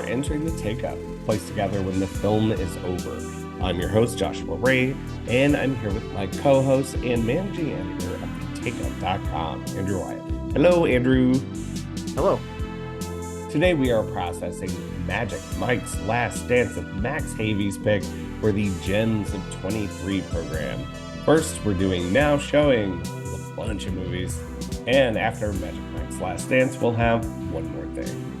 entering the Take Up, placed together when the film is over. I'm your host, Joshua Ray, and I'm here with my co-host and managing editor of TakeUp.com, Andrew Wyatt. Hello, Andrew. Hello. Today we are processing Magic Mike's Last Dance of Max Havey's pick for the Gems of 23 program. First, we're doing Now Showing, a bunch of movies, and after Magic Mike's Last Dance, we'll have one more thing.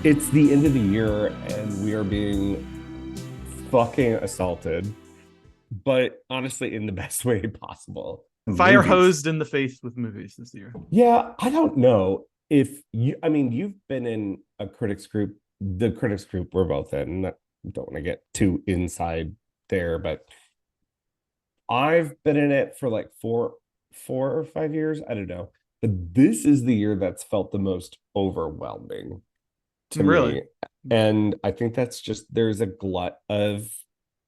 It's the end of the year, and we are being fucking assaulted, but honestly, in the best way possible. Fire Movies. hosed in the face with movies this year. Yeah, I don't know if you, you've been in a critics group, the critics group we're both in. I don't want to get too inside there, but I've been in it for like four or 5 years. I don't know. But this is the year that's felt the most overwhelming to me. And I think that's just, there's a glut of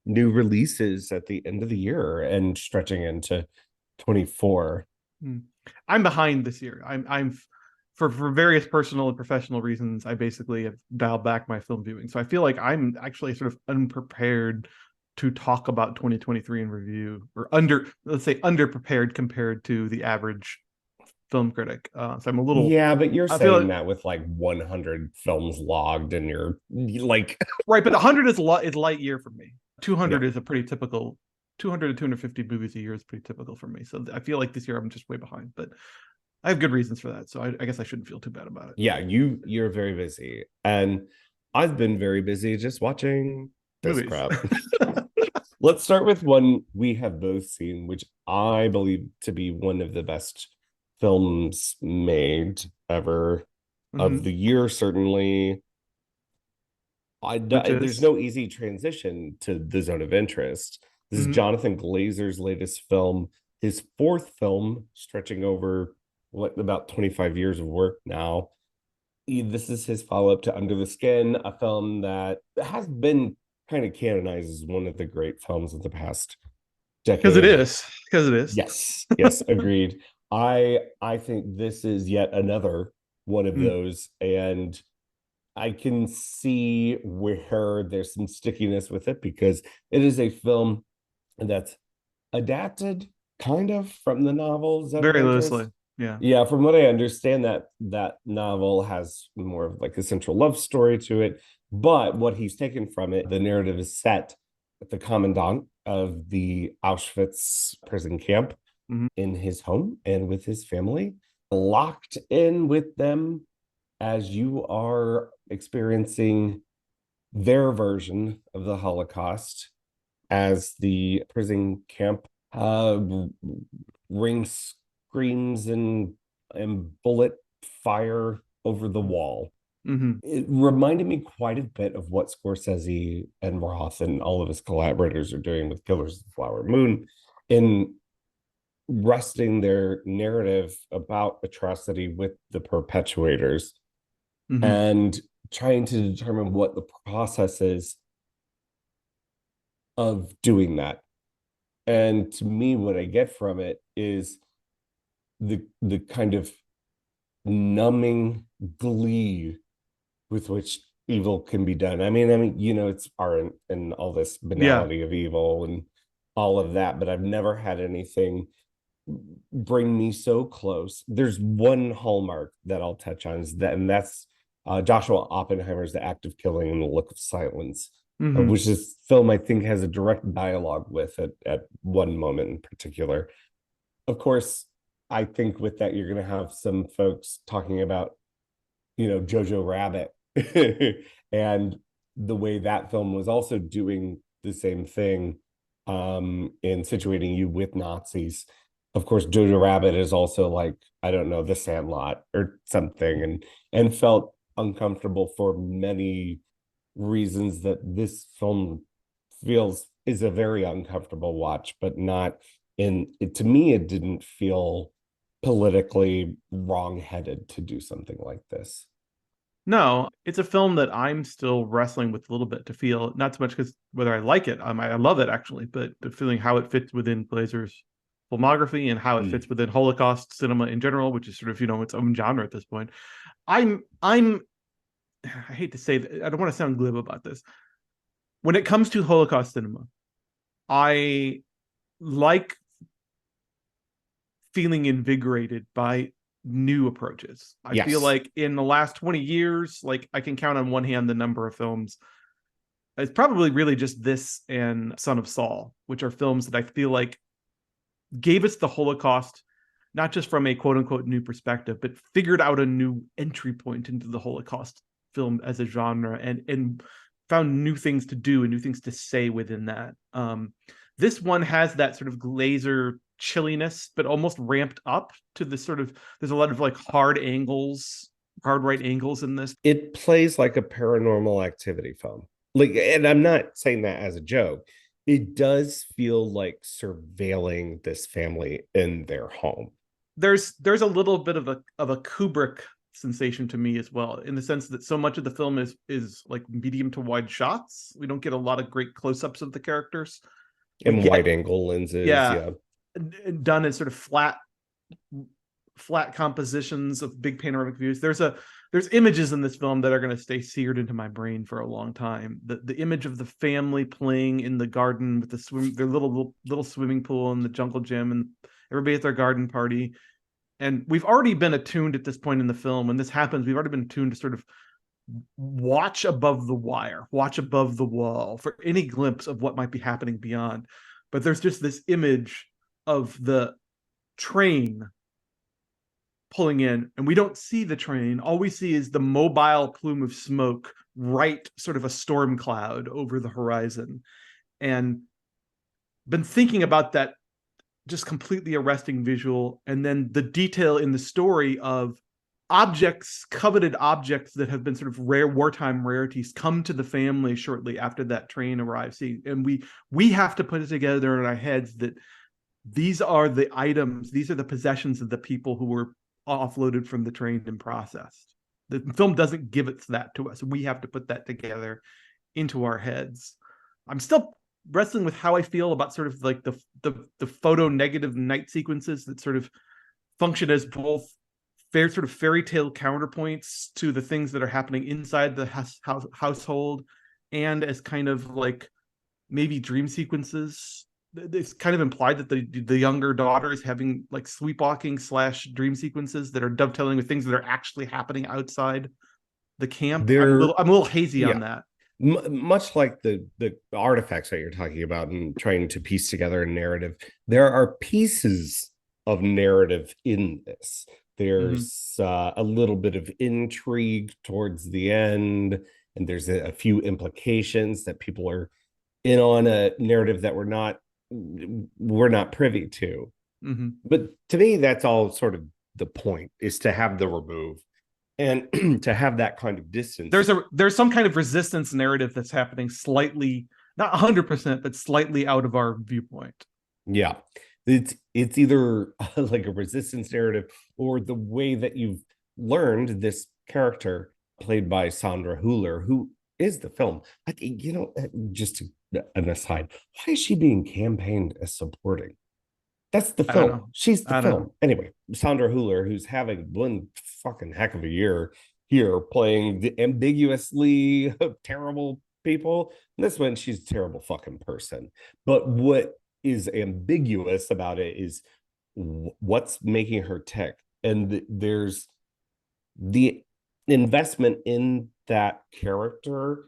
new releases at the end of the year and stretching into 24. I'm behind this year. I'm for various personal and professional reasons, I basically have dialed back my film viewing. So I feel like I'm actually sort of unprepared to talk about 2023 in review, or let's say underprepared compared to the average film critic. So I'm a little, but you're saying that with like 100 films logged, and you're like right. But 100 is light year for me. 200 is a pretty typical. 200 to 250 movies a year is pretty typical for me. So I feel like this year I'm just way behind, but I have good reasons for that. So I guess I shouldn't feel too bad about it. Yeah, you're very busy, and I've been very busy just watching this crap. Let's start with one we have both seen, which I believe to be one of the best films made ever of the year, certainly. There's no easy transition to the zone of interest. This is Jonathan Glazer's latest film, his fourth film, stretching over about 25 years of work now. This is his follow-up to Under the Skin, a film that has been kind of canonized as one of the great films of the past decade. Because it is. Yes, agreed. I think this is yet another one of those, and I can see where there's some stickiness with it, because it is a film that's adapted kind of from the novels. Very loosely. Yeah, from what I understand, that novel has more of like a central love story to it, but what he's taken from it, the narrative is set at the commandant of the Auschwitz prison camp in his home and with his family, locked in with them as you are experiencing their version of the Holocaust, as the prison camp rings screams and bullet fire over the wall. It reminded me quite a bit of what Scorsese and Roth and all of his collaborators are doing with Killers of the Flower Moon, in resting their narrative about atrocity with the perpetuators and trying to determine what the process is of doing that. And to me, what I get from it is the kind of numbing glee with which evil can be done. I mean, it's art and all this banality of evil and all of that, but I've never had anything bring me so close. There's one hallmark that I'll touch on, and that's Joshua Oppenheimer's The Act of Killing and the Look of Silence, which this film I think has a direct dialogue with at one moment in particular. Of course, I think with that you're going to have some folks talking about, Jojo Rabbit and the way that film was also doing the same thing in situating you with Nazis. Of course, Jojo Rabbit is also like, I don't know, The Sandlot or something, and felt uncomfortable for many reasons that this film is a very uncomfortable watch, but not to me, it didn't feel politically wrong-headed to do something like this. No, it's a film that I'm still wrestling with a little bit to feel, not so much because whether I like it, I love it actually, but the feeling how it fits within Glazer's filmography and how it fits within Holocaust cinema in general, which is sort of, its own genre at this point. I'm I hate to say that, I don't want to sound glib about this. When it comes to Holocaust cinema, I like feeling invigorated by new approaches. I feel Yes. like in the last 20 years, like I can count on one hand the number of films. It's probably really just this and Son of Saul, which are films that I feel like gave us the Holocaust, not just from a quote unquote new perspective, but figured out a new entry point into the Holocaust film as a genre, and found new things to do and new things to say within that. This one has that sort of Glazer chilliness, but almost ramped up to this sort of, there's a lot of like hard angles, hard right angles in this. It plays like a paranormal activity film. Like, and I'm not saying that as a joke. It does feel like surveilling this family in their home. There's a little bit of a Kubrick sensation to me as well, in the sense that so much of the film is like medium to wide shots. We don't get a lot of great close-ups of the characters. We And get, wide angle lenses, yeah, yeah. done in sort of flat compositions of big panoramic views. There's images in this film that are going to stay seared into my brain for a long time. The image of the family playing in the garden with their little swimming pool and the jungle gym, and everybody at their garden party. And we've already been attuned at this point in the film. When this happens, we've already been attuned to sort of watch above the wire, watch above the wall for any glimpse of what might be happening beyond. But there's just this image of the train pulling in, and we don't see the train. All we see is the mobile plume of smoke, right, sort of a storm cloud over the horizon. And been thinking about that just completely arresting visual, and then the detail in the story of objects, coveted objects that have been sort of rare wartime rarities, come to the family shortly after that train arrives. See, and we have to put it together in our heads that these are the items, these are the possessions of the people who were offloaded from the train and processed. The film doesn't give it that to us. We have to put that together into our heads. I'm still wrestling with how I feel about sort of like the photo negative night sequences that sort of function as both sort of fairy tale counterpoints to the things that are happening inside the household, and as kind of like maybe dream sequences. It's kind of implied that the younger daughter is having like sleepwalking slash dream sequences that are dovetailing with things that are actually happening outside the camp. They're I'm a little hazy on yeah. that. Much like the artifacts that you're talking about and trying to piece together a narrative, there are pieces of narrative in this. Mm-hmm. There's a little bit of intrigue towards the end, and there's a few implications that people are in on a narrative that we're not privy to. Mm-hmm. But to me, that's all sort of the point, is to have the remove and to have that kind of distance. There's some kind of resistance narrative that's happening slightly, not 100%, but slightly out of our viewpoint. Yeah. It's either like a resistance narrative, or the way that you've learned this character played by Sandra Hüller, who is the film. Just an aside, why is she being campaigned as supporting? That's the I don't film. know. She's the I don't film. know. Anyway, Sandra Hüller, who's having one fucking heck of a year here playing the ambiguously terrible people. And this one, she's a terrible fucking person. But what is ambiguous about it is what's making her tick. And there's the investment in that character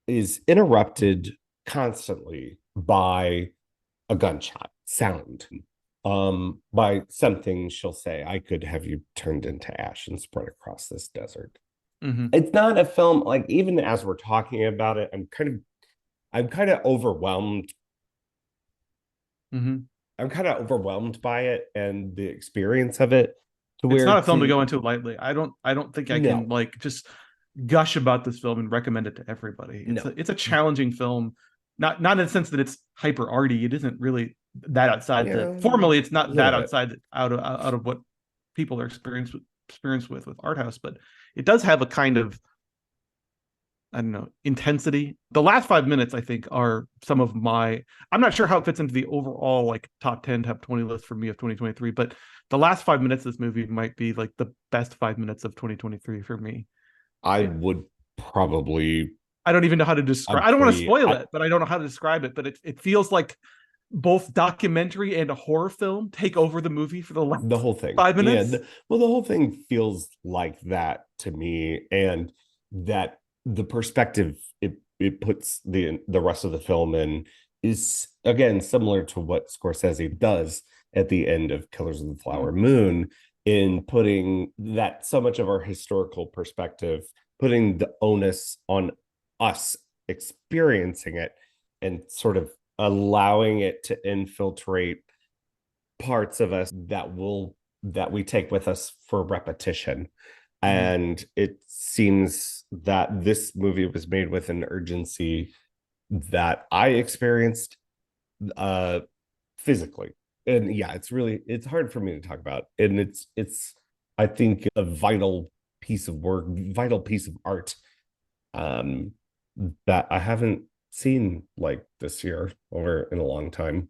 is interrupted constantly by a gunshot sound, by something she'll say. I could have you turned into ash and spread across this desert. Mm-hmm. It's not a film, like, even as we're talking about it, I'm kind of overwhelmed. Mm-hmm. I'm kind of overwhelmed by it and the experience of it, to It's where not a film to to go into lightly. I don't think I can no, like just gush about this film and recommend it to everybody. no, It's a challenging film, not in the sense that it's hyper arty. It isn't really that outside yeah, the a formally. It's not little that bit. outside out of what people are experienced with art house, but it does have a kind of I don't know, intensity. The last 5 minutes, I think, are some of my. I'm not sure how it fits into the overall like top 10, top 20 list for me of 2023, but the last 5 minutes of this movie might be like the best 5 minutes of 2023 for me. I It, would probably I don't even know how to describe. I don't want to agree. spoil it, but I don't know how to describe it. But it feels like both documentary and a horror film take over the movie for the last The whole thing. five Yeah. minutes. Well, the whole thing feels like that to me. And that the perspective it puts the rest of the film in is again similar to what Scorsese does at the end of Killers of the Flower Mm-hmm. Moon, in putting that so much of our historical perspective, putting the onus on us experiencing it and sort of allowing it to infiltrate parts of us that we take with us for repetition. Mm-hmm. And it seems that this movie was made with an urgency that I experienced uh physically. And yeah, it's hard for me to talk about. And it's I think a vital piece of art um that I haven't seen like this year or in a long time.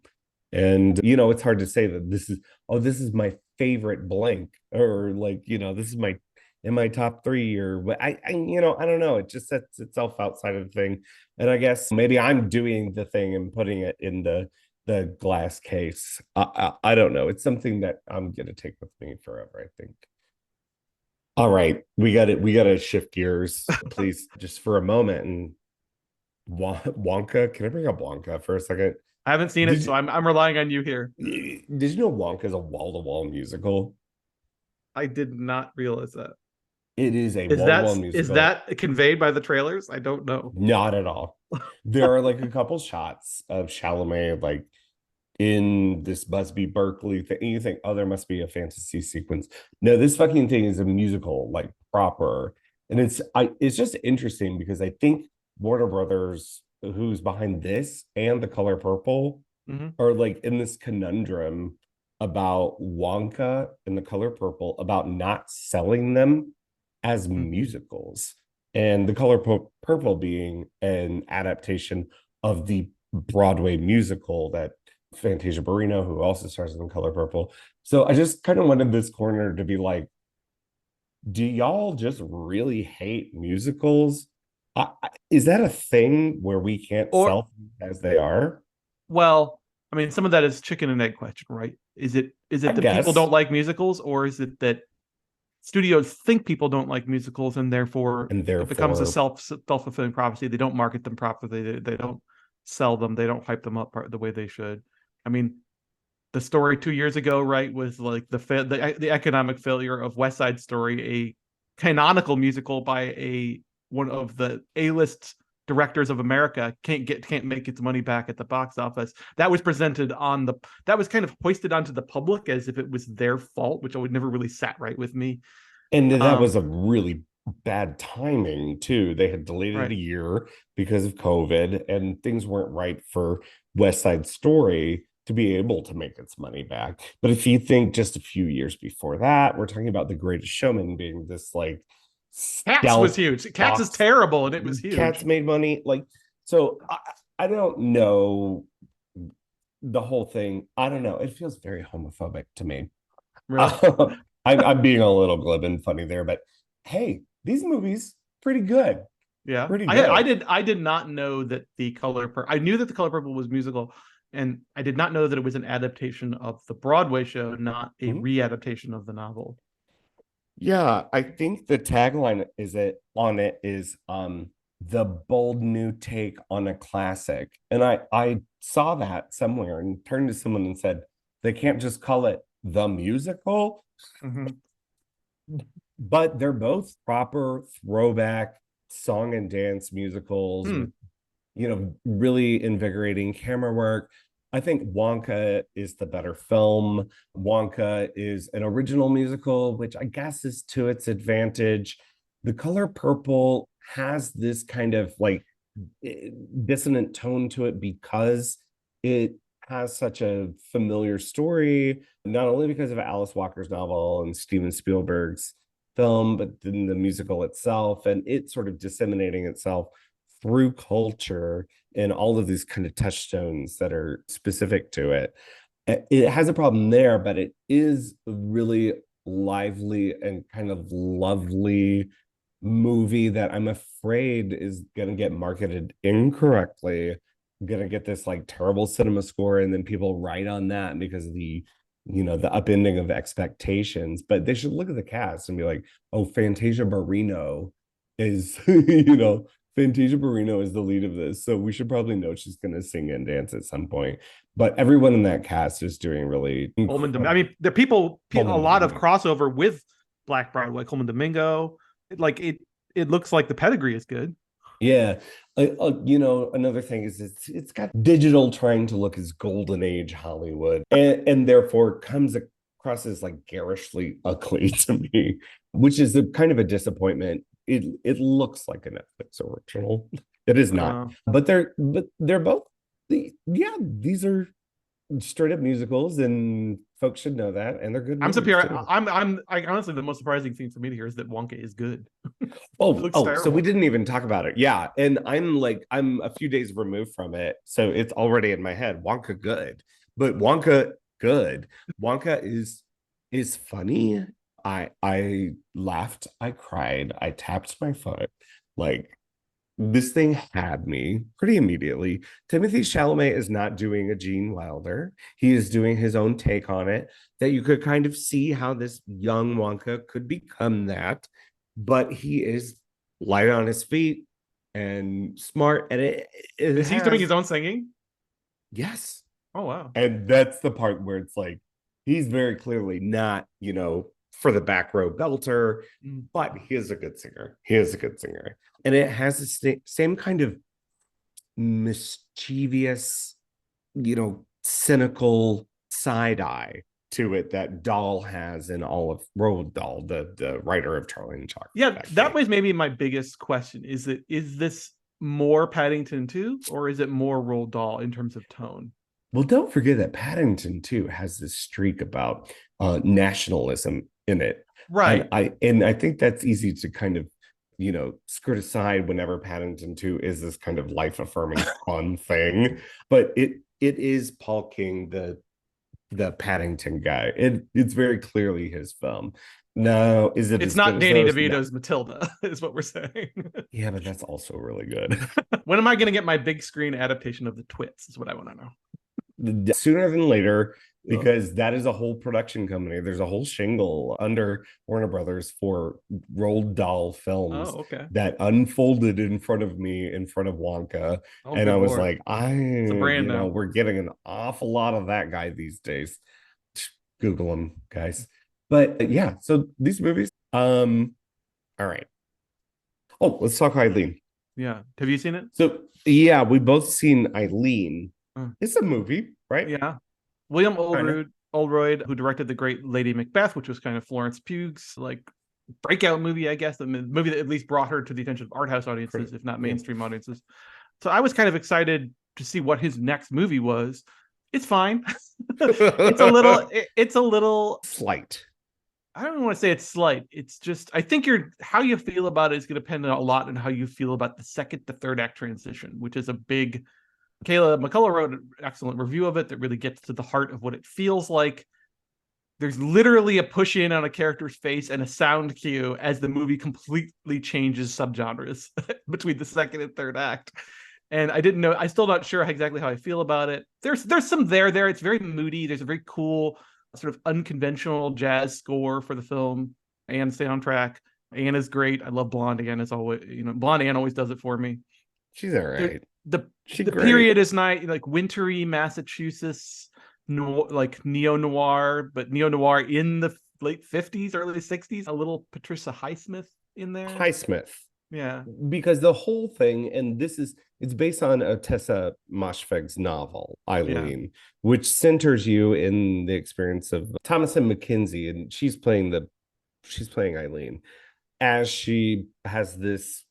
And it's hard to say that this is my favorite blank, or like, this is my in my top three, or what I don't know. It just sets itself outside of the thing. And I guess maybe I'm doing the thing and putting it in the glass case. I don't know. It's something that I'm gonna take with me forever, I think. All right, we got to shift gears, please, just for a moment. And Wonka, can I bring up Wonka for a second? I haven't seen it, Did so you, I'm relying on you here. did you know Wonka is a wall-to-wall musical? I did not realize that. It is a Is wall-to-wall is musical. that conveyed by the trailers? I don't know. Not at all. There are like a couple shots of Chalamet like in this must be Berkeley thing. And you think, oh, there must be a fantasy sequence. No, this fucking thing is a musical, like proper. And it's just interesting because I think Warner Brothers, who's behind this and The Color Purple, Mm-hmm. are like in this conundrum about Wonka and The Color Purple, about not selling them as Mm-hmm. musicals. And The Purple being an adaptation of the Broadway musical that Fantasia Barrino, who also stars in The Color Purple. So I just kind of wanted this corner to be like, do y'all just really hate musicals? Is that a thing where we can't Or sell as they are? well, I mean, some of that is chicken and egg question, right? Is I it that people guess. don't like musicals, or is it that studios think people don't like musicals and therefore And it becomes a therefore, self-fulfilling prophecy? They don't market them properly. They don't sell them. They don't hype them up the way they should. I mean, the story 2 years ago, right, was like the economic failure of West Side Story, a canonical musical by a one of the A-list directors of America can't make its money back at the box office. That was presented on the that was kind of hoisted onto the public as if it was their fault, which I would never really sat right with me. and that Um, was a really bad timing too. They had delayed it a right. year because of COVID, and things weren't right for West Side Story to be able to make its money back. But if you think just a few years before that, we're talking about The Greatest Showman being this like Cats was stealth huge. Cats is box. terrible, and it was Cats huge. made money. Like, so I don't know the whole thing. I don't know. It feels very homophobic to me. Really. I'm being a little glib and funny there, but hey, these movies pretty good, Yeah, pretty good. I did not know that the color purple. I knew that the color purple was musical, and I did not know that it was an adaptation of the Broadway show, not a Mhm. readaptation of the novel. Yeah, I think the tagline is it on it is the bold new take on a classic. And I saw that somewhere and turned to someone and said, they can't just call it the musical, Mm-hmm. but they're both proper throwback song and dance musicals Hmm. with really invigorating camera work. I think Wonka is the better film. Wonka is an original musical, which I guess is to its advantage. The Color Purple has this kind of like dissonant tone to it because it has such a familiar story, not only because of Alice Walker's novel and Steven Spielberg's film, but then the musical itself, and it sort of disseminating itself through culture and all of these kind of touchstones that are specific to it. It has a problem there, but it is a really lively and kind of lovely movie that I'm afraid is going to get marketed incorrectly. Going to get this like terrible cinema score, and then people write on that because of the upending of expectations. But they should look at the cast and be like, oh, is Fantasia Barrino is the lead of this, so we should probably know she's going to sing and dance at some point. But everyone in that cast is doing really I mean, there are people, a Coleman lot of Domingo. crossover with Black Broadway, Coleman Domingo. It looks like the pedigree is good. Yeah. Another thing is it's got digital trying to look as golden age Hollywood, and therefore comes across as like garishly ugly to me, which is a kind of a disappointment. It looks like a Netflix original. It is not, but they're both these are straight up musicals, and folks should know that, and they're good I'm movies surprised. too. I honestly, the most surprising thing for me to hear is that Wonka is good. So we didn't even talk about it. Yeah, and I'm a few days removed from it, so it's already in my head. Wonka good, but Wonka good. Wonka is funny. I laughed, I cried, I tapped my foot. Like, this thing had me pretty immediately. Timothy Chalamet is not doing a Gene Wilder. He is doing his own take on it, that you could kind of see how this young Wonka could become that. But he is light on his feet and smart. And is he doing his own singing? Yes. Oh, wow. And that's the part where it's like, he's very clearly not, for the back row belter, but he is a good singer. He is a good singer. And it has the same kind of mischievous, cynical side eye to it that Dahl has in all of Roald Dahl, the writer of Charlie and Chocolate Yeah, Factory. that was maybe my biggest question. Is this more Paddington 2 or is it more Roald Dahl in terms of tone? Well, don't forget that Paddington 2 has this streak about nationalism in it. Right. And I think that's easy to kind of skirt aside whenever Paddington 2 is this kind of life-affirming fun thing. But it is Paul King, the Paddington guy. It's very clearly his film. No, is it? It's not Danny DeVito's Matilda, is what we're saying. Yeah, but that's also really good. When am I going to get my big screen adaptation of the Twits? Is what I want to know. Sooner than later, because that is a whole production company. There's a whole shingle under Warner Brothers for Roald Dahl films that unfolded in front of me in front of Wonka. And I was like, we're getting an awful lot of that guy these days. Google them, guys. But yeah, so these movies. All right. Oh, let's talk Eileen. Yeah. Have you seen it? So yeah, we both seen Eileen. It's a movie, right? Yeah. William Oldroyd, who directed The Great Lady Macbeth, which was kind of Florence Pugh's like breakout movie, I guess, the movie that at least brought her to the attention of art house audiences, if not mainstream audiences. So I was kind of excited to see what his next movie was. It's fine. It's a little slight. I don't want to say it's slight. It's just, I think how you feel about it is going to depend a lot on how you feel about the second to third act transition, which is a big. Kayla McCullough wrote an excellent review of it that really gets to the heart of what it feels like. There's literally a push in on a character's face and a sound cue as the movie completely changes subgenres between the second and third act. And I'm still not sure exactly how I feel about it. There's some there. It's very moody. There's a very cool, sort of unconventional jazz score for the film and soundtrack. Anna's great. I love Blonde Anne as always. Blonde Anne always does it for me. She's all right. The period is nice, like wintry Massachusetts, like neo-noir, but neo-noir in the late 50s, early 60s. A little Patricia Highsmith in there. Highsmith. Yeah. Because the whole thing, and it's based on a Tessa Moshfegh's novel, Eileen, which centers you in the experience of Thomasin McKenzie, and she's playing Eileen as she has this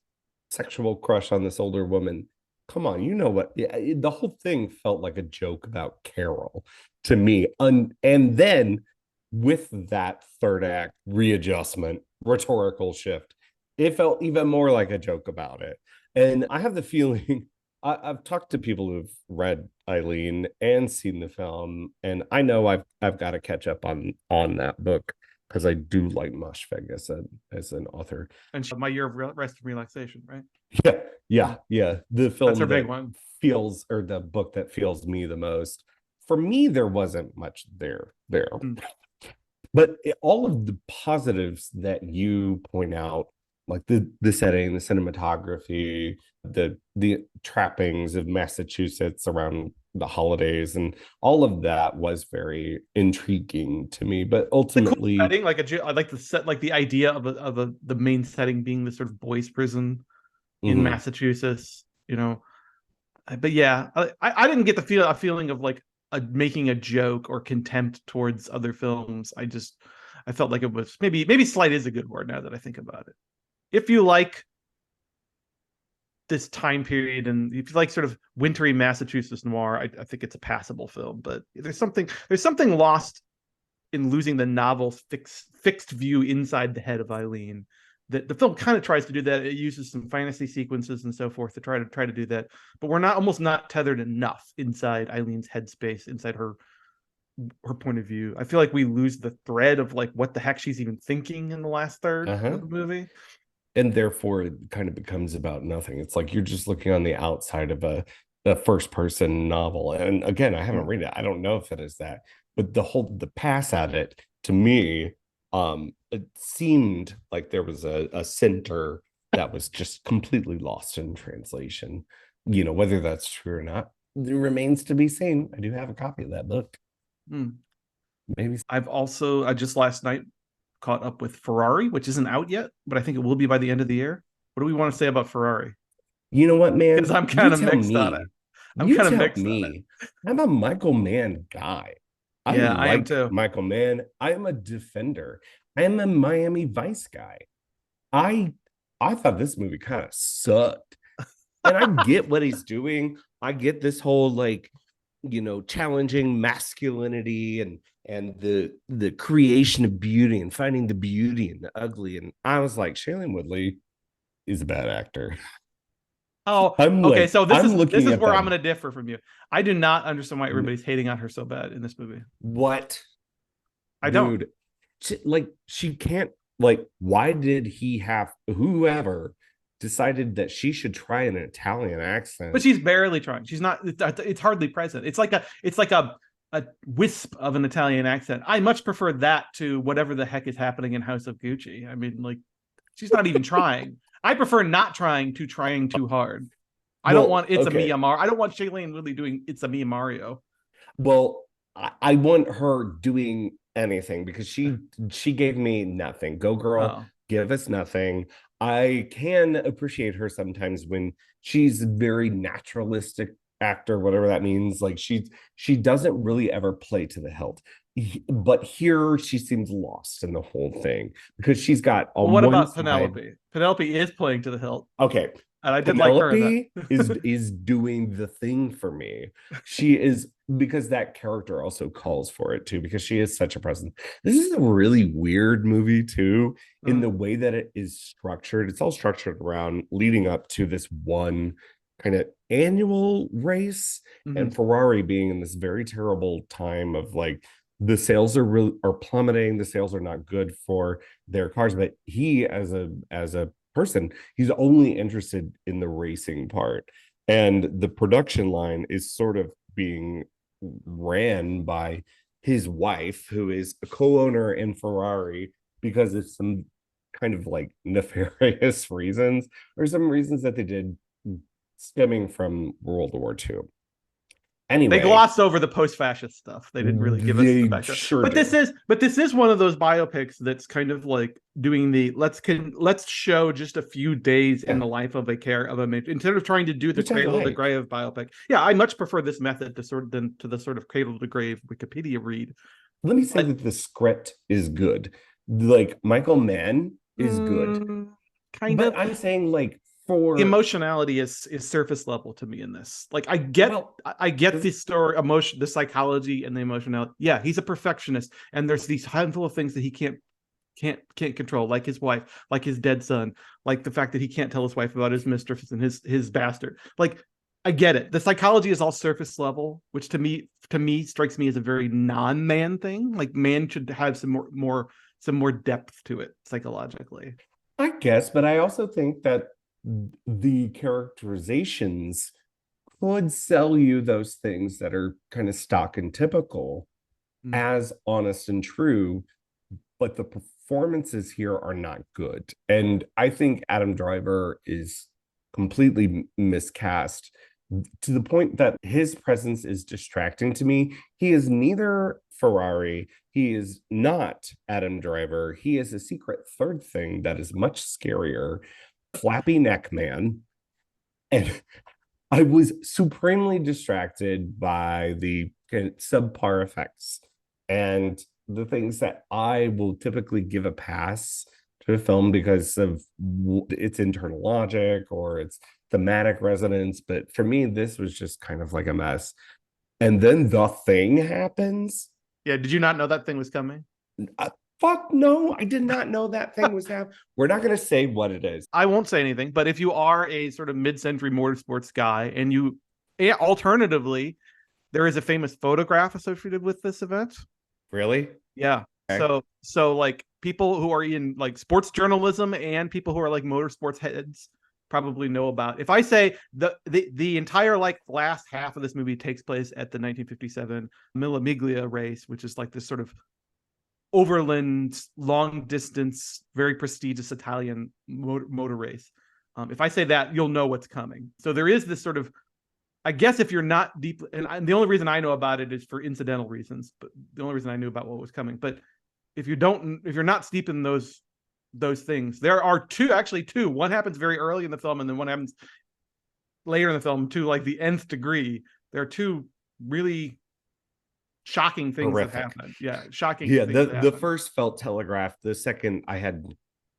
sexual crush on this older woman. Come on, you know what? The whole thing felt like a joke about Carol to me. And then with that third act readjustment, rhetorical shift. It felt even more like a joke about it. And I have the feeling I've talked to people who've read Eileen and seen the film, and I know I've got to catch up on that book because I do like Moshfegh as an author. And My Year of Rest and Relaxation, right? Yeah, yeah. The That's her film big that one. feels, or the book that feels me the most. For me, there wasn't much there. Mm. But all of the positives that you point out, like the setting, the cinematography, the trappings of Massachusetts around the holidays, and all of that was very intriguing to me. But The cool ultimately, setting, like I like the set, like the idea of the main setting being the sort of boys' prison in mhm, Massachusetts, you know. But yeah, I didn't get a feeling of like making a joke or contempt towards other films. I felt like it was maybe slight is a good word now that I think about it. If you like this time period and if you like sort of wintry Massachusetts noir, I think it's a passable film. But there's something lost in losing the novel's fixed view inside the head of Eileen. That the film kind of tries to do that. It uses some fantasy sequences and so forth to try to do that, but we're not almost not tethered enough inside Eileen's headspace, inside her point of view. I feel like we lose the thread of like what the heck she's even thinking in the last third uh-huh. of the movie. And therefore it kind of becomes about nothing. It's like you're just looking on the outside of a first person novel. And again, I haven't Yeah. read it. I don't know if it is that, but the pass at it to me, it seemed like there was a center that was just completely lost in translation. Whether that's true or not, it remains to be seen. I do have a copy of that book. Hmm. Maybe. I just last night caught up with Ferrari, which isn't out yet, but I think it will be by the end of the year. What do we want to say about Ferrari? You know what, Because man? I'm You kind of tell mixed on it. me. I'm You kind of tell mixed on it. me. I'm a Michael Mann guy. I Yeah, I am like too. Michael Mann. I am a defender. I am a Miami Vice guy. I I thought this movie kind of sucked. And I get what he's doing. I get this whole like, challenging masculinity and the creation of beauty and finding the beauty in the ugly. And I was like, Shailene Woodley is a bad actor. Oh, I'm okay. like, So I'm this looking is at where that. I'm going to differ from you. I do not understand why everybody's hating on her so bad in this movie. What, I don't. dude? She can't, like, why did he have, whoever decided that she should try an Italian But accent? she's barely trying. She's not. It's hardly present. It's like a wisp of an Italian accent. I much prefer that to whatever the heck is happening in House of Gucci. I mean, like she's not even trying. I prefer not trying to trying too hard. I don't Well, want it's a okay. Mia Mar. I don't want Shailene really doing it's a Mia Mario. Well, I want her doing anything because she gave me nothing. Go girl, Oh, give us nothing. I can appreciate her sometimes when she's a very naturalistic actor, whatever that means. Like she doesn't really ever play to the hilt. But here she seems lost in the whole thing because she's got well, on what one about side, Penelope? Penelope is playing to the hilt, okay, and I did like her in that. Penelope is doing the thing for me. She is, because that character also calls for it too, because she is such a presence. This is a really weird movie too, in the way that it is structured. It's all structured around leading up to this one kind of annual race, and Mhm. Ferrari being in this very terrible time of like the sales are plummeting, the sales are not good for their cars, but he as a person, he's only interested in the racing part. And the production line is sort of being ran by his wife, who is a co-owner in Ferrari, because of some kind of like nefarious reasons, or some reasons that they did stemming from World War II. They Anyway, glossed over the post-fascist stuff. They didn't really give us the they background. sure But this do. is but this is one of those biopics that's kind of like doing the let's show just a few days in Yeah, the life of a care of a instead of trying to do the which I cradle to like. grave biopic. Yeah, I much prefer this method to sort of than to the sort of cradle to grave Wikipedia read. Let me say But that the script is good. Like Michael Mann is good, mm, kind but of I'm saying like the for, emotionality is surface level to me in this. Like well, I get this, the story, the psychology and the emotionality. Yeah, he's a perfectionist, and there's these handful of things that he can't can't control, like his wife, like his dead son, like the fact that he can't tell his wife about his mistress and his bastard. Like, I get it. The psychology is all surface level, which to me strikes me as a very non-man thing. Like, man should have some more depth to it psychologically. I guess, but I also think that the characterizations could sell you those things that are kind of stock and typical Mm. as honest and true, but the performances here are not good. And I think Adam Driver is completely miscast to the point that his presence is distracting to me. He is neither Ferrari, he is not Adam Driver. He is a secret third thing that is much scarier, Flappy Neck Man. And I was supremely distracted by the subpar effects and the things that I will typically give a pass to a film because of its internal logic or its thematic resonance. But for me, this was just kind of like a mess. And then the thing happens. Yeah, did you not know that thing was coming? Uh, Fuck no, I did not know that thing was happening. We're not going to say what it is. I won't say anything, but if you are a sort of mid-century motorsports guy, and alternatively, there is a famous photograph associated with this event. Really? Yeah. Okay. So like people who are in like sports journalism and people who are like motorsports heads probably know about. If I say the entire like last half of this movie takes place at the 1957 Mille Miglia race, which is like this sort of overland, long distance, very prestigious Italian motor race. If I say that, you'll know what's coming. So there is this sort of, I guess, if you're not deep, and the only reason I know about it is for incidental reasons, but the only reason I knew about what was coming. But if you're not steep in those things, there are actually two. One happens very early in the film, and then one happens later in the film to like the nth degree. There are two really shocking things that Horrific. happen. Yeah, shocking Yeah, things the that the happen. first felt telegraphed. The second, I had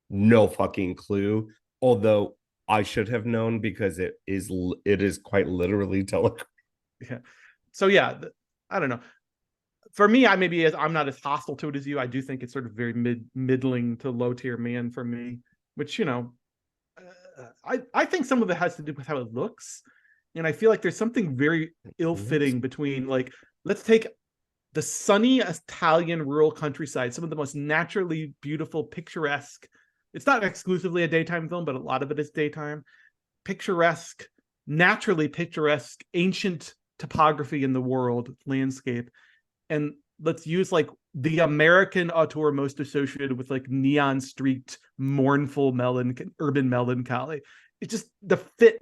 no fucking clue. Although I should have known because it is quite literally telegraphed. Yeah. So yeah, I don't know. For me, I'm not as hostile to it as you. I do think it's sort of very middling to low tier man for me, which I think some of it has to do with how it looks, and I feel like there's something very ill fitting between like, let's take the sunny Italian rural countryside, some of the most naturally beautiful, picturesque. It's not exclusively a daytime film, but a lot of it is daytime. Picturesque, naturally picturesque, ancient topography in the world, landscape. And let's use like the American auteur most associated with like neon streaked, mournful urban melancholy. It just, the fit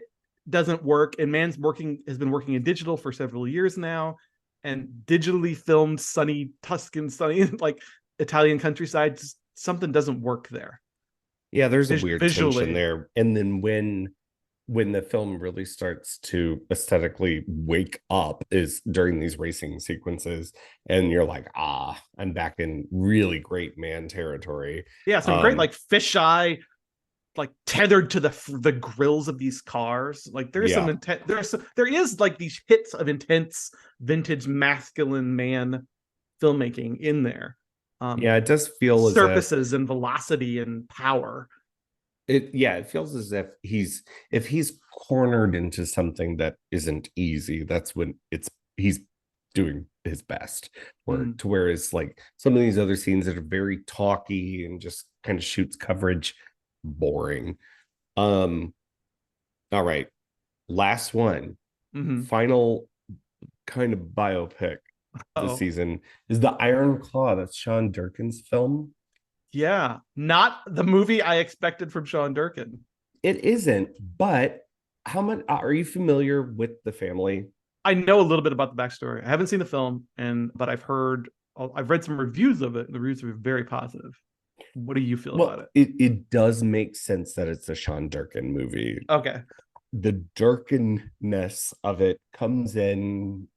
doesn't work. And has been working in digital for several years now, and digitally filmed sunny Tuscan, sunny like Italian countryside, just something doesn't work there Yeah, there's a weird tension visually. there. And then when the film really starts to aesthetically wake up is during these racing sequences, and you're like, I'm back in really great man territory. Yeah, some great Um, like fisheye, like tethered to the grills of these cars. Like there's some yeah. intent. There is like these hits of intense vintage masculine man filmmaking in there. Yeah, it does feel as if Surfaces and velocity and power. it feels as if he's cornered into something that isn't easy, that's when he's doing his best. Or Mm. to where it's like some of these other scenes that are very talky and just kind of shoots coverage, boring. Um, all right. Last one. Mm-hmm. Final kind of biopic this Oh, season is The Iron Claw. That's Sean Durkin's film. yeah, not the movie I expected from Sean Durkin. It isn't, but how much are you familiar with the family? I know a little bit about the backstory. I haven't seen the film, but I've read some reviews of it. The reviews are very positive. What do you feel about Well, it? it does make sense that it's a Sean Durkin movie. Okay. The Durkin-ness of it comes in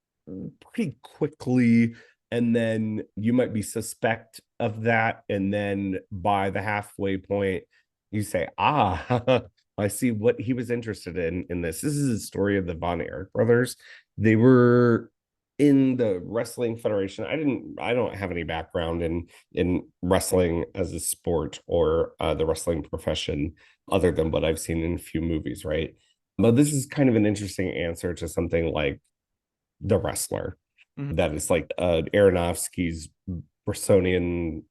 pretty quickly, and then you might be suspect of that, and then by the halfway point, you say, I see what he was interested in this. This is the story of the Von Erich brothers. They were in the wrestling federation. I don't have any background in wrestling as a sport or the wrestling profession other than what I've seen in a few movies, right? But this is kind of an interesting answer to something like The Wrestler, Mhm. that is like Aronofsky's Bressonian,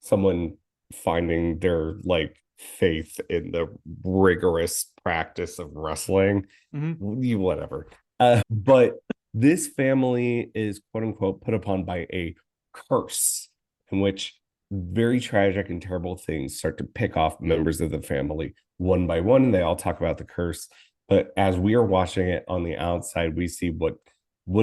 someone finding their like faith in the rigorous practice of wrestling, Mhm. whatever. But this family is quote unquote put upon by a curse in which very tragic and terrible things start to pick off members of the family one by one. They all talk about the curse. But as we are watching it on the outside, we see what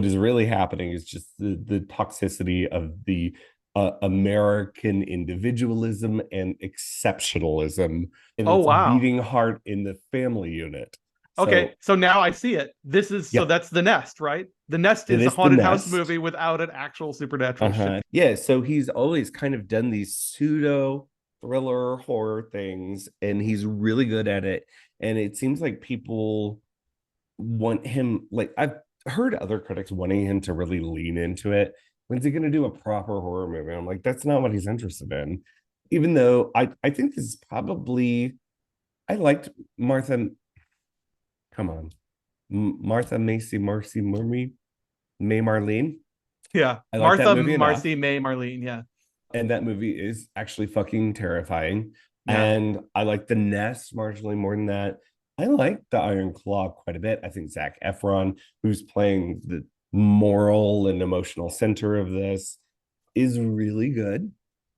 is really happening is just the toxicity of the American individualism and exceptionalism, and Oh it's wow. beating heart in the family unit. Okay, So so now I see it. This is so yeah, that's The Nest, right? The Nest it is a is The haunted house Nest. movie without an actual supernatural shit. Uh-huh. Yeah, so he's always kind of done these pseudo thriller horror things, and he's really good at it. And it seems like people want him, like I've heard other critics wanting him to really lean into it. When's he going to do a proper horror movie? I'm like, that's not what he's interested in. Even though I think this is probably, I liked Martha, come on, Martha Macy Marcy Murmy May Marlene. Yeah. I like that Martha, movie enough. Marcy, May, Marlene. Yeah. And that movie is actually fucking terrifying. Yeah. And I like The Nest marginally more than that. I like The Iron Claw quite a bit. I think Zac Efron, who's playing the moral and emotional center of this, is really good.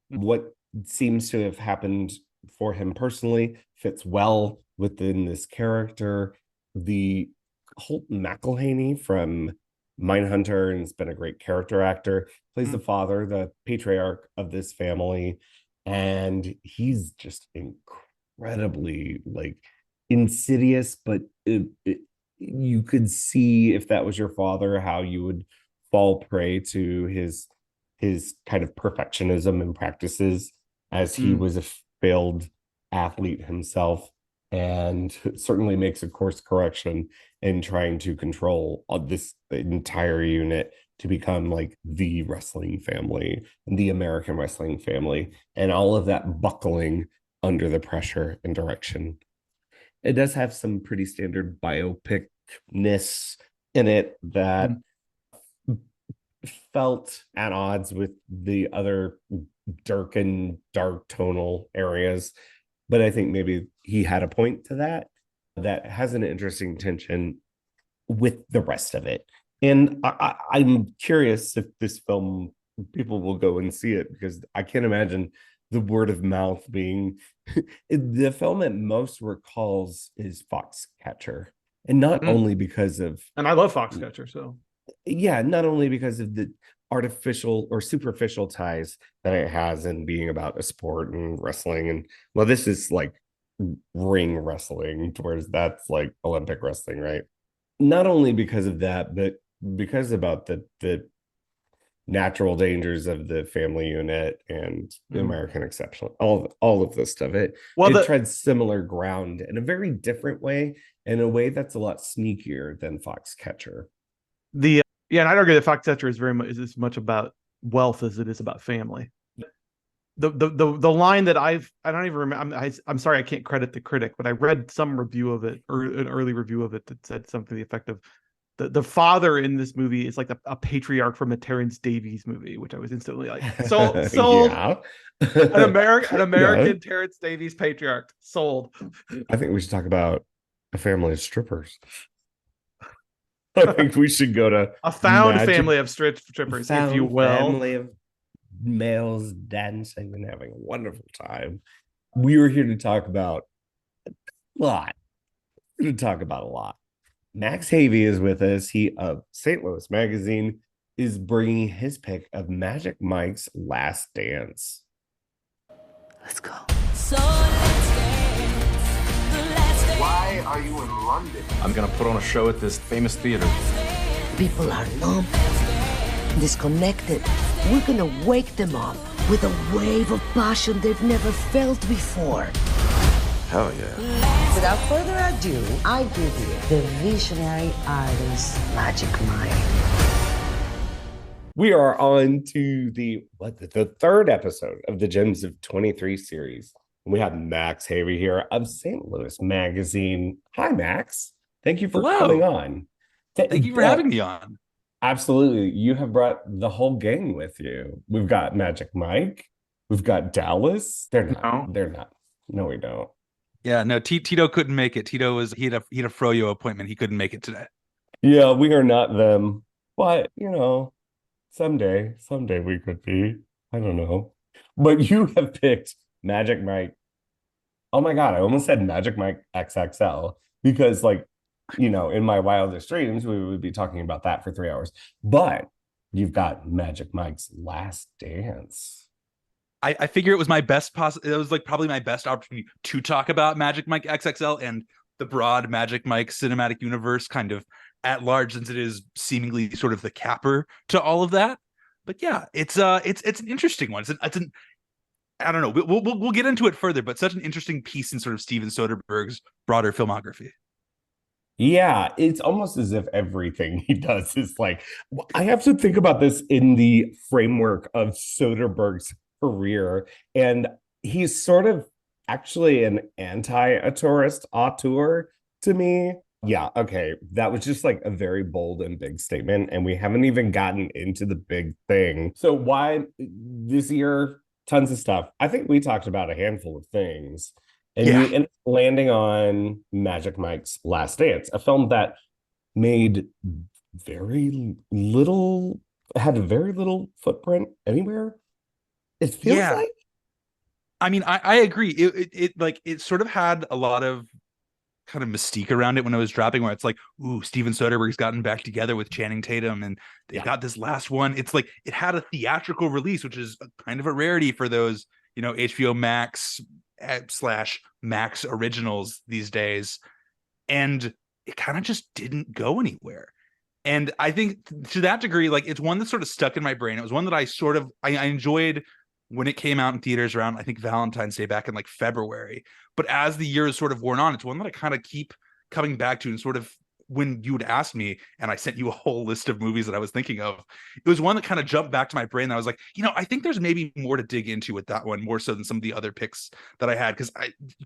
What seems to have happened for him personally fits well within this character. The Holt McElhaney from Mindhunter, and has been a great character actor, plays the Mm. father, the patriarch of this family, and he's just incredibly like insidious, but you could see if that was your father how you would fall prey to his kind of perfectionism and practices, as he Mm. was a failed athlete himself, and certainly makes a course correction in trying to control this entire unit to become like the wrestling family and the American wrestling family, and all of that buckling under the pressure and direction. It does have some pretty standard biopic-ness in it that Mm. felt at odds with the other dark tonal areas. But I think maybe he had a point to that that has an interesting tension with the rest of it. And I'm curious if this film people will go and see it, because I can't imagine the word of mouth being the film it most recalls is Foxcatcher. And not Mm. only because of, And I love Foxcatcher, so yeah, not only because of the artificial or superficial ties that it has in being about a sport and wrestling. And well, this is like ring wrestling, whereas that's like Olympic wrestling, right? Not only because of that, but because about the natural dangers of the family unit and the mm. American exception, all of this stuff. Well It the treads similar ground in a very different way, in a way that's a lot sneakier than Foxcatcher. the yeah, and I'd argue that Foxcatcher is very much is as much about wealth as it is about family. The line that I don't even remember. I'm sorry I can't credit the critic, but I read some review of it or an early review of it that said something to the effect of the father in this movie is like a patriarch from a Terrence Davies movie, which I was instantly like sold Yeah. An No, American Terrence Davies patriarch sold. I think we should talk about a family of strippers. I think we should go to A found Magic family of strippers, if you Found will. Family of Males Dancing and having a wonderful time. We were here to talk about a lot. We're going to talk about a lot. Max Havey is with us. He of St. Louis Magazine is bringing his pick of Magic Mike's Last Dance. Let's go. So let's dance the last dance. Why are you in London? I'm gonna put on a show at this famous theater. People are numb, disconnected. We're gonna wake them up with a wave of passion they've never felt before. Hell yeah. Without further ado, I give you the visionary artist, Magic Mike. We are on to the third episode of the Gems of 23 series. We have Max Havey here of St. Louis Magazine. Hi, Max. Thank you for coming Hello. on. Thank you for having me on. Absolutely. You have brought the whole gang with you. We've got Magic Mike. We've got Dallas. They're not. No. They're not. No, we don't. Yeah, no, Tito couldn't make it. Tito was he had a froyo appointment. He couldn't make it today. Yeah, we are not them. But, someday we could be. I don't know. But you have picked Magic Mike. Oh my God, I almost said Magic Mike XXL because, in my wildest dreams, we would be talking about that for 3 hours. But you've got Magic Mike's Last Dance. I figure it was my best it was like probably my best opportunity to talk about Magic Mike XXL and the broad Magic Mike cinematic universe kind of at large, since it is seemingly sort of the capper to all of that. But yeah, it's an interesting one. It's an I don't know. We'll get into it further, but such an interesting piece in sort of Steven Soderbergh's broader filmography. Yeah, it's almost as if everything he does is I have to think about this in the framework of Soderbergh's career. And he's sort of actually an anti-auteurist auteur to me. Yeah, okay. That was just a very bold and big statement. And we haven't even gotten into the big thing. So why this year, tons of stuff. I think we talked about a handful of things. And Yeah. we ended up landing on Magic Mike's Last Dance, a film that made very little, had very little footprint anywhere. It feels Yeah. like. I mean, I agree. It sort of had a lot of kind of mystique around it when it was dropping, where it's like, ooh, Steven Soderbergh's gotten back together with Channing Tatum and they've got this last one. It's like it had a theatrical release, which is kind of a rarity for those, HBO Max / Max originals these days. And it kind of just didn't go anywhere. And I think to that degree, it's one that sort of stuck in my brain. It was one that I enjoyed when it came out in theaters around, I think, Valentine's Day back in February. But as the year is sort of worn on, it's one that I kind of keep coming back to. And sort of when you would ask me and I sent you a whole list of movies that I was thinking of, it was one that kind of jumped back to my brain. That I was like, I think there's maybe more to dig into with that one, more so than some of the other picks that I had. Because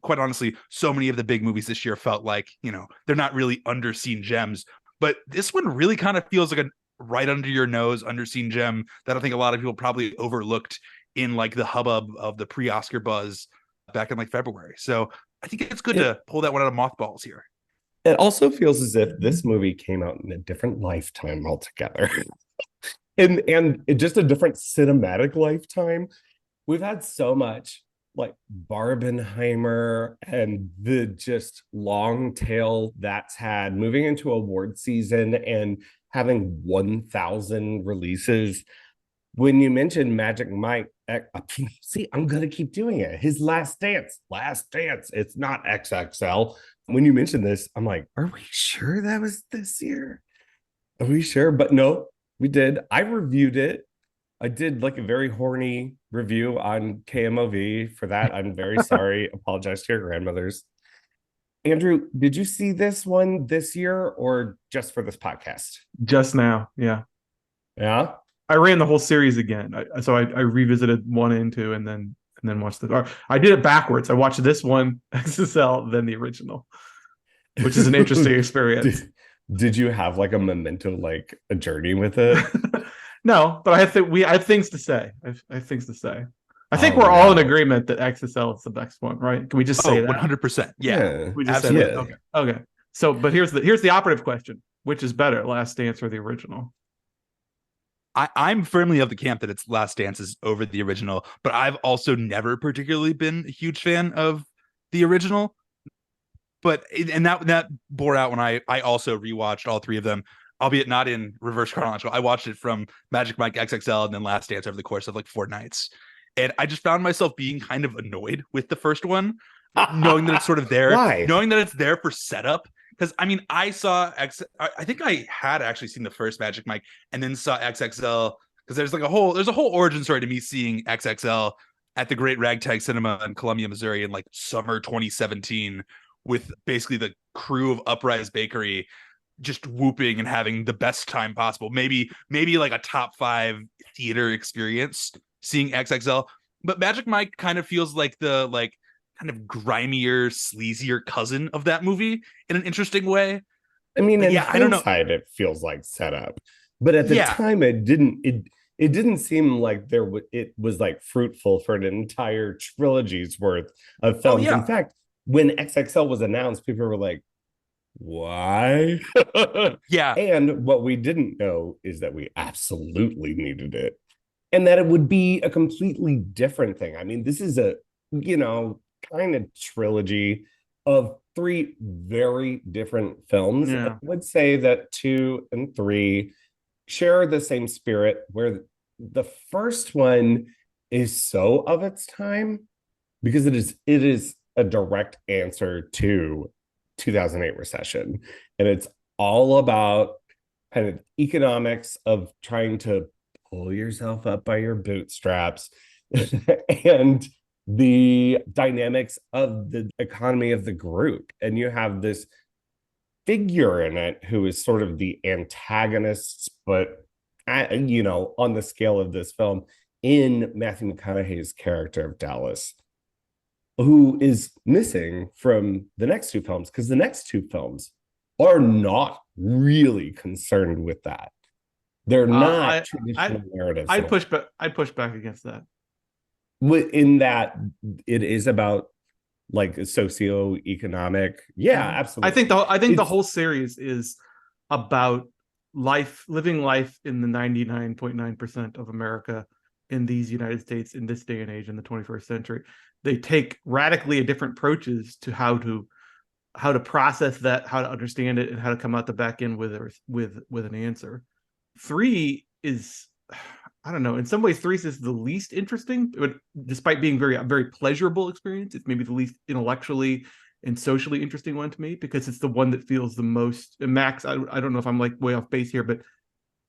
quite honestly, so many of the big movies this year felt like, they're not really underseen gems. But this one really kind of feels like a right under your nose, underseen gem that I think a lot of people probably overlooked in the hubbub of the pre-Oscar buzz back in February. So I think it's good to pull that one out of mothballs here. It also feels as if this movie came out in a different lifetime altogether. and just a different cinematic lifetime. We've had so much Barbenheimer and the just long tail that's had moving into award season and having 1,000 releases. When you mentioned Magic Mike, see, I'm going to keep doing it. His Last Dance. It's not XXL. When you mentioned this, I'm like, are we sure that was this year? Are we sure? But no, we did. I reviewed it. I did a very horny review on KMOV for that. I'm very sorry. Apologize to your grandmothers. Andrew, did you see this one this year or just for this podcast? Just now, yeah. Yeah. I ran the whole series again. I revisited 1 and 2 and then watched the. I did it backwards. I watched this one XSL, then the original, which is an interesting experience. Did you have a memento, a journey with it? No, but I have things to say. I have things to say. I think we're all in agreement that XSL is the best one, right? Can we just say that? 100%. Yeah. We just said that. Okay. So, but here's the operative question: which is better, Last Dance or the original? I'm firmly of the camp that it's Last Dance is over the original, but I've also never particularly been a huge fan of the original. But that bore out when I also rewatched all three of them, albeit not in reverse chronological. I watched it from Magic Mike XXL and then Last Dance over the course of 4 nights. And I just found myself being kind of annoyed with the first one, knowing that it's sort of there, Why? knowing that it's there for setup. Because I mean, I think I had actually seen the first Magic Mike and then saw XXL because there's a whole origin story to me seeing XXL at the Great Ragtag Cinema in Columbia, Missouri in summer 2017 with basically the crew of Uprise Bakery just whooping and having the best time possible. Maybe like a top 5 theater experience seeing XXL. But Magic Mike kind of feels like the like kind of grimier, sleazier cousin of that movie in an interesting way. I mean, Like, in yeah, I don't know. hindsight, it feels like setup, but at the Yeah. time, it didn't seem like it was like fruitful for an entire trilogy's worth of Oh films. In yeah. fact, when XXL was announced, people were like, "Why?" Yeah. And what we didn't know is that we absolutely needed it, and that it would be a completely different thing. I mean, this is a, you know, kind of trilogy of 3 very different films. And I Yeah. would say that 2 and 3 share the same spirit, where the first one is so of its time because it is a direct answer to 2008 recession, and it's all about kind of economics of trying to pull yourself up by your bootstraps and the dynamics of the economy of the group. And you have this figure in it who is sort of the antagonist, but on the scale of this film, in Matthew McConaughey's character of Dallas, who is missing from the next 2 films, because the next 2 films are not really concerned with that. They're not traditional narratives. I'd push back against that. In that it is about like socioeconomic. Yeah, absolutely. I think the It's- whole series is about living life in the 99.9% of America in these United States in this day and age in the 21st century. They take radically different approaches to how to process that, how to understand it, and how to come out the back end with an answer. 3 is, I don't know. In some ways, 3 is the least interesting, but despite being a very pleasurable experience, it's maybe the least intellectually and socially interesting one to me, because it's the one that feels the most. And Max, I don't know if I'm like way off base here, but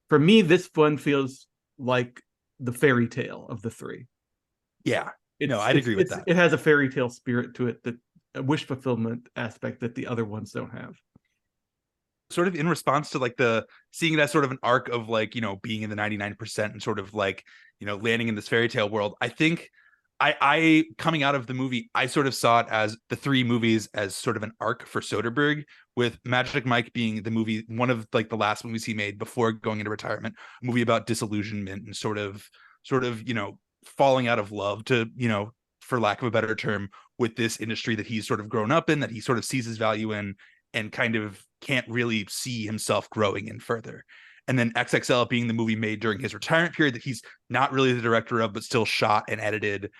for me, this one feels like the fairy tale of the 3. Yeah. I'd agree with that. It has a fairy tale spirit to it, that a wish fulfillment aspect that the other ones don't have. Sort of in response to like the seeing it as sort of an arc of like, being in the 99% and sort of like, landing in this fairy tale world. I think I coming out of the movie, I sort of saw it as the 3 movies as sort of an arc for Soderbergh, with Magic Mike being the movie, one of like the last movies he made before going into retirement, a movie about disillusionment and sort of, falling out of love, to, for lack of a better term, with this industry that he's sort of grown up in, that he sort of sees his value in, and kind of can't really see himself growing in further. And then XXL being the movie made during his retirement period that he's not really the director of, but still shot and edited,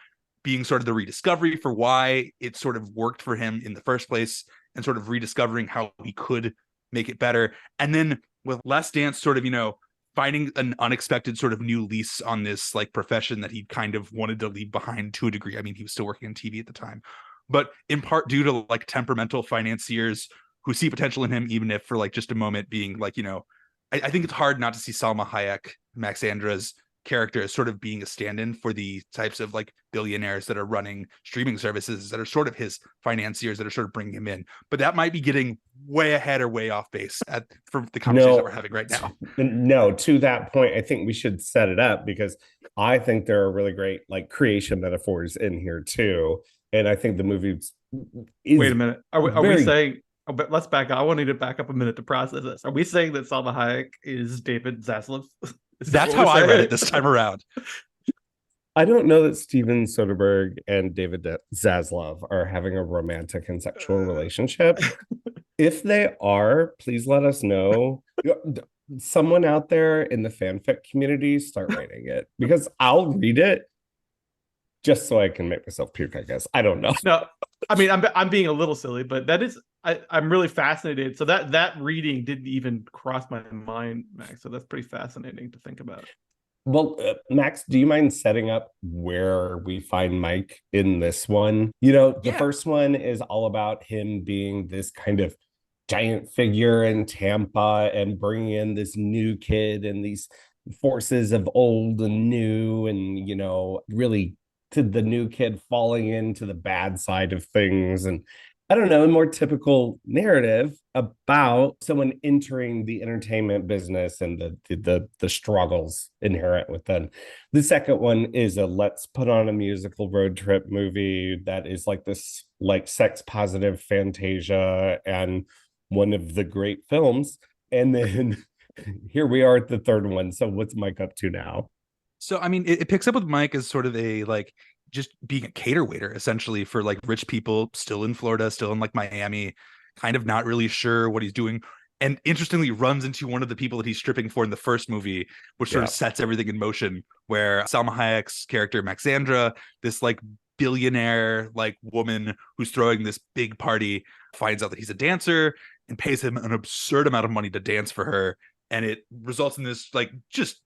being sort of the rediscovery for why it sort of worked for him in the first place, and sort of rediscovering how he could make it better. And then with Last Dance, sort of, finding an unexpected sort of new lease on this like profession that he kind of wanted to leave behind to a degree. I mean, he was still working on TV at the time, but in part due to like temperamental financiers who see potential in him, even if for like just a moment, being like, I think it's hard not to see Salma Hayek, Max Andra's character, as sort of being a stand-in for the types of like billionaires that are running streaming services that are sort of his financiers that are sort of bringing him in. But that might be getting way ahead or way off base for the conversation that we're having right now. No, to that point, I think we should set it up, because I think there are really great like creation metaphors in here too. And I think the movie is. Wait a minute. Are we very- saying? Oh, but let's back up. I wanted to back up a minute to process this. Are we saying that Salma Hayek is David Zaslav? That's how I read it this time around. I don't know that Steven Soderbergh and David Zaslav are having a romantic and sexual relationship. If they are, please let us know. Someone out there in the fanfic community, start writing it, because I'll read it just so I can make myself puke, I guess. I don't know. No, I mean, I'm being a little silly, but that is, I'm really fascinated. So that reading didn't even cross my mind, Max. So that's pretty fascinating to think about. Well, Max, do you mind setting up where we find Mike in this one? The first one is all about him being this kind of giant figure in Tampa and bringing in this new kid and these forces of old and new, and, really to the new kid falling into the bad side of things. And I don't know, a more typical narrative about someone entering the entertainment business and the struggles inherent within. The second one is a let's put on a musical road trip movie that is like this like sex positive fantasia and one of the great films. And then here we are at the third one. So what's Mike up to now? So I mean, it picks up with Mike as sort of a like just being a cater waiter essentially for like rich people still in Florida, still in like Miami, kind of not really sure what he's doing. And interestingly, runs into one of the people that he's stripping for in the first movie, which sort of sets everything in motion. Where Salma Hayek's character Maxandra, this like billionaire like woman who's throwing this big party, finds out that he's a dancer and pays him an absurd amount of money to dance for her, and it results in this like just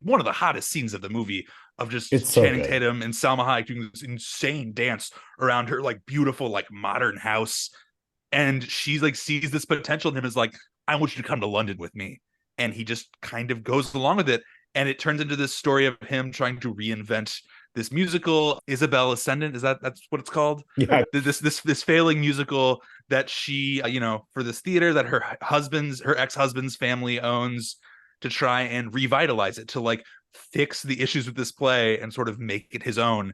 one of the hottest scenes of the movie of just It's so Channing good. Tatum and Salma Hayek doing this insane dance around her like beautiful like modern house, and she's like sees this potential in him, is like, I want you to come to London with me, and he just kind of goes along with it, and it turns into this story of him trying to reinvent this musical Isabel Ascendant. That's what it's called? Yeah. This failing musical that she for this theater that her ex-husband's family owns, to try and revitalize it, to like fix the issues with this play and sort of make it his own.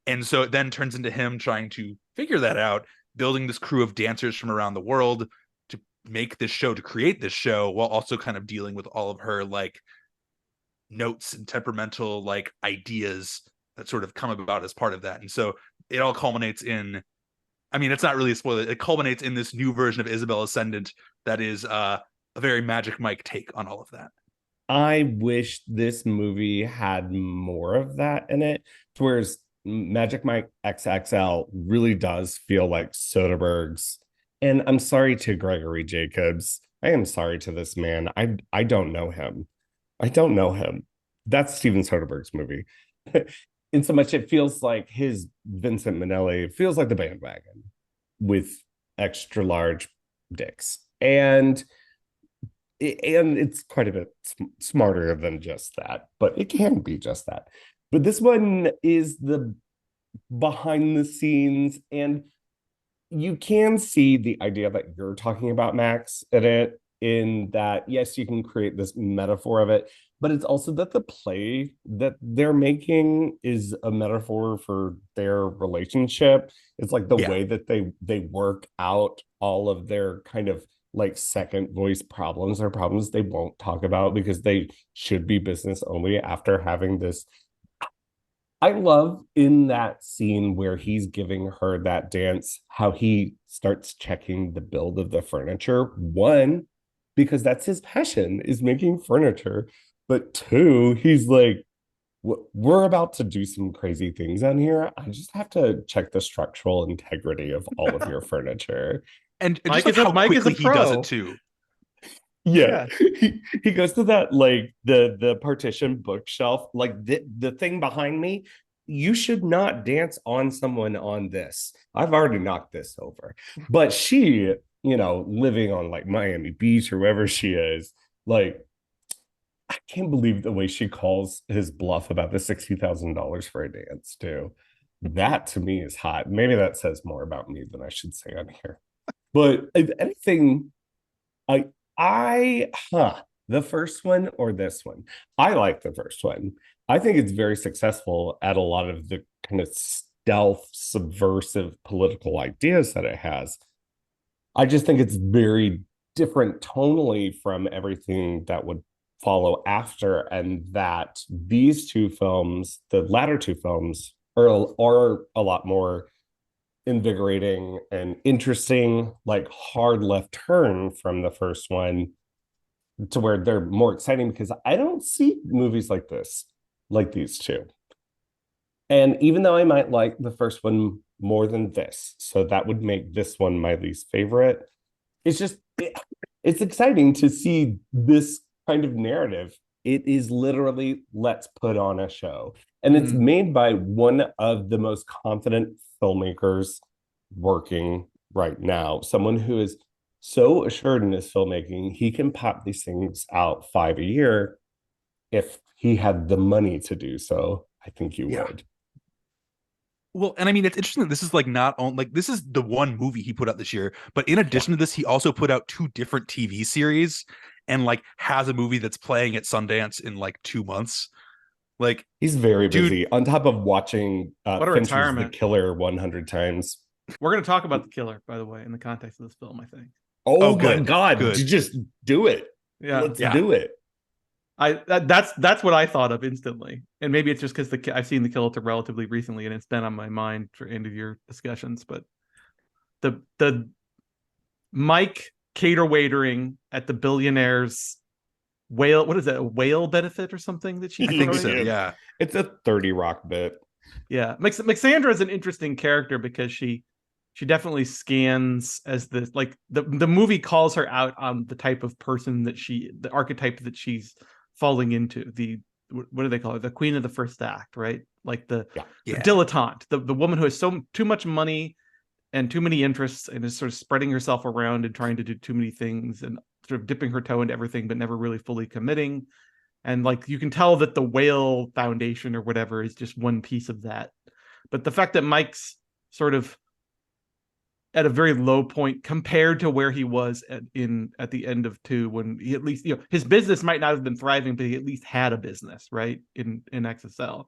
And so it then turns into him trying to figure that out, building this crew of dancers from around the world to make this show, to create this show, while also kind of dealing with all of her like notes and temperamental like ideas that sort of come about as part of that. And so it all culminates in, I mean, it's not really a spoiler, it culminates in this new version of Isabel Ascendant that is a very Magic Mike take on all of that. I wish this movie had more of that in it. Whereas Magic Mike XXL really does feel like Soderbergh's. And I'm sorry to Gregory Jacobs. I am sorry to this man. I don't know him. I don't know him. That's Steven Soderbergh's movie. In so much it feels like his Vincent Minnelli feels like the bandwagon with extra large dicks. And it's quite a bit smarter than just that, but it can be just that. But this one is the behind the scenes, and you can see the idea that you're talking about, Max, in it, in that, yes, you can create this metaphor of it, but it's also that the play that they're making is a metaphor for their relationship. It's like the way that they work out all of their kind of like second voice problems or problems they won't talk about because they should be business only after having this. I love in that scene where he's giving her that dance, how he starts checking the build of the furniture. One, because that's his passion, is making furniture. But two, he's like, we're about to do some crazy things on here. I just have to check the structural integrity of all of your furniture. And Mike just like how Mike is a quickly he does pro. it too. Yeah. He goes to that like the partition bookshelf, like the thing behind me. You should not dance on someone on this. I've already knocked this over. But she, living on like Miami Beach or wherever she is, like, I can't believe the way she calls his bluff about the $60,000 for a dance too. That to me is hot. Maybe that says more about me than I should say on here. But if anything, the first one or this one? I like the first one. I think it's very successful at a lot of the kind of stealth, subversive political ideas that it has. I just think it's very different tonally from everything that would follow after, and that these two films, the latter two films, are a lot more invigorating and interesting, like hard left turn from the first one, to where they're more exciting because I don't see movies like this, like these two. And even though I might like the first one more than this, so that would make this one my least favorite, it's exciting to see this kind of narrative. It is literally, let's put on a show. And it's made by one of the most confident filmmakers working right now. Someone who is so assured in his filmmaking, he can pop these things out 5 a year if he had the money to do so. I think you would. Well, and I mean, it's interesting that this is like not on like this is the one movie he put out this year, but in addition to this, he also put out 2 different TV series and like has a movie that's playing at Sundance in like 2 months. Like, He's very dude, busy. On top of watching What a Fincher's The retirement. Killer 100 times. We're going to talk about The Killer, by the way, in the context of this film, I think. Oh, my good, God. good. Just do it. Yeah. Let's Yeah. do it. That's what I thought of instantly, and maybe it's just because I've seen The Killer relatively recently, and it's been on my mind for end of year discussions. But the Mike cater waitering at the billionaire's whale, what is that, a whale benefit or something that she I think so. throwing? Yeah. It's a 30 Rock bit. Yeah, Mixandra is an interesting character because she definitely scans as the like the movie calls her out on the type of person that the archetype that she's falling into. What do they call her? The queen of the first act, right? Like the dilettante, the woman who has too much money and too many interests and is sort of spreading herself around and trying to do too many things and sort of dipping her toe into everything but never really fully committing. And like you can tell that the Whale Foundation or whatever is just one piece of that. But the fact that Mike's sort of at a very low point compared to where he was at the end of 2, when he at least, his business might not have been thriving, but he at least had a business, right? In XSL.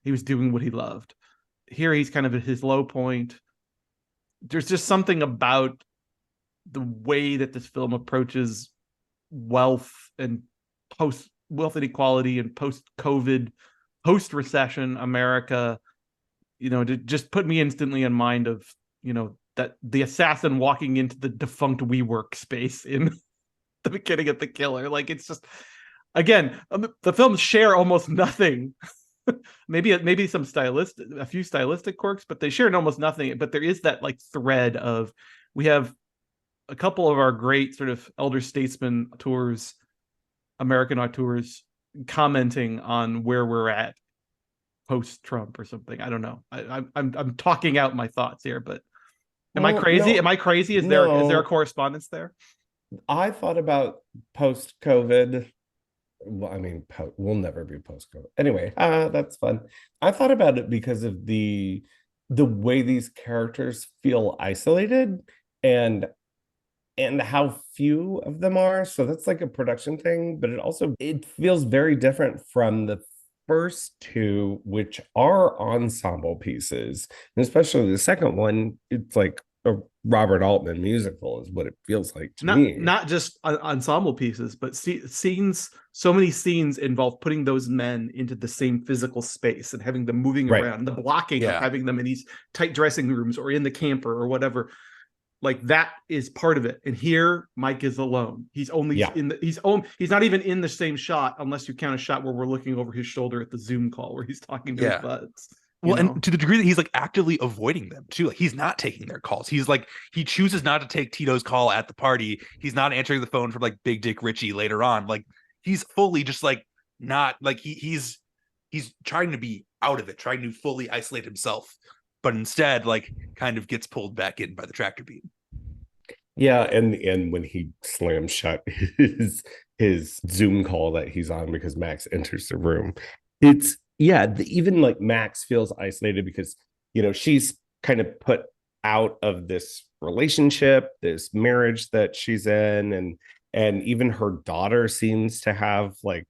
He was doing what he loved. Here he's kind of at his low point. There's just something about the way that this film approaches wealth and post-wealth inequality and post-COVID, post-recession America, to just put me instantly in mind of, that the assassin walking into the defunct WeWork space in the beginning of The Killer. Like, it's just, again, the films share almost nothing. maybe a few stylistic quirks, but they share almost nothing. But there is that like thread of, we have a couple of our great sort of elder statesman auteurs, American auteurs, commenting on where we're at post-Trump or something. I don't know. I'm talking out my thoughts here, but am I crazy? No, Am I crazy? Is there a correspondence there? I thought about post-COVID. Well, I mean, we'll never be post-COVID. Anyway, that's fun. I thought about it because of the way these characters feel isolated and how few of them are. So that's like a production thing, but it feels very different from the first 2, which are ensemble pieces, and especially the second one. It's like a Robert Altman musical is what it feels like to me. Not just ensemble pieces, but scenes. So many scenes involve putting those men into the same physical space and having them moving around, the blocking of having them in these tight dressing rooms or in the camper or whatever. Like, that is part of it. And here Mike is alone. He's only he's not even in the same shot, unless you count a shot where we're looking over his shoulder at the Zoom call where he's talking to his buds. Well, and to the degree that he's like actively avoiding them too, like he's not taking their calls. He's like, he chooses not to take Tito's call at the party. He's not answering the phone from like Big Dick Richie later on. Like, he's fully just like not like he's trying to be out of it, trying to fully isolate himself, but instead like kind of gets pulled back in by the tractor beam. Yeah, and when he slams shut his Zoom call that he's on because Max enters the room, it's even like Max feels isolated because she's kind of put out of this relationship, this marriage that she's in, and even her daughter seems to have like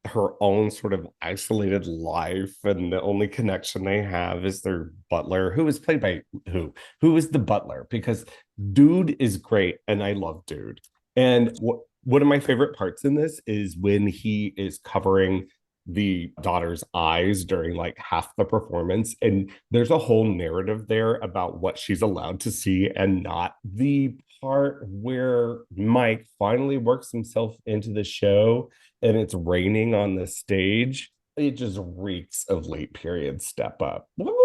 her own sort of isolated life, and the only connection they have is their butler, who is played by who is the butler, because Dude is great and I love Dude. And one of my favorite parts in this is when he is covering the daughter's eyes during like half the performance, and there's a whole narrative there about what she's allowed to see and not. The part where Mike finally works himself into the show and it's raining on the stage, it just reeks of late period Step Up. Well,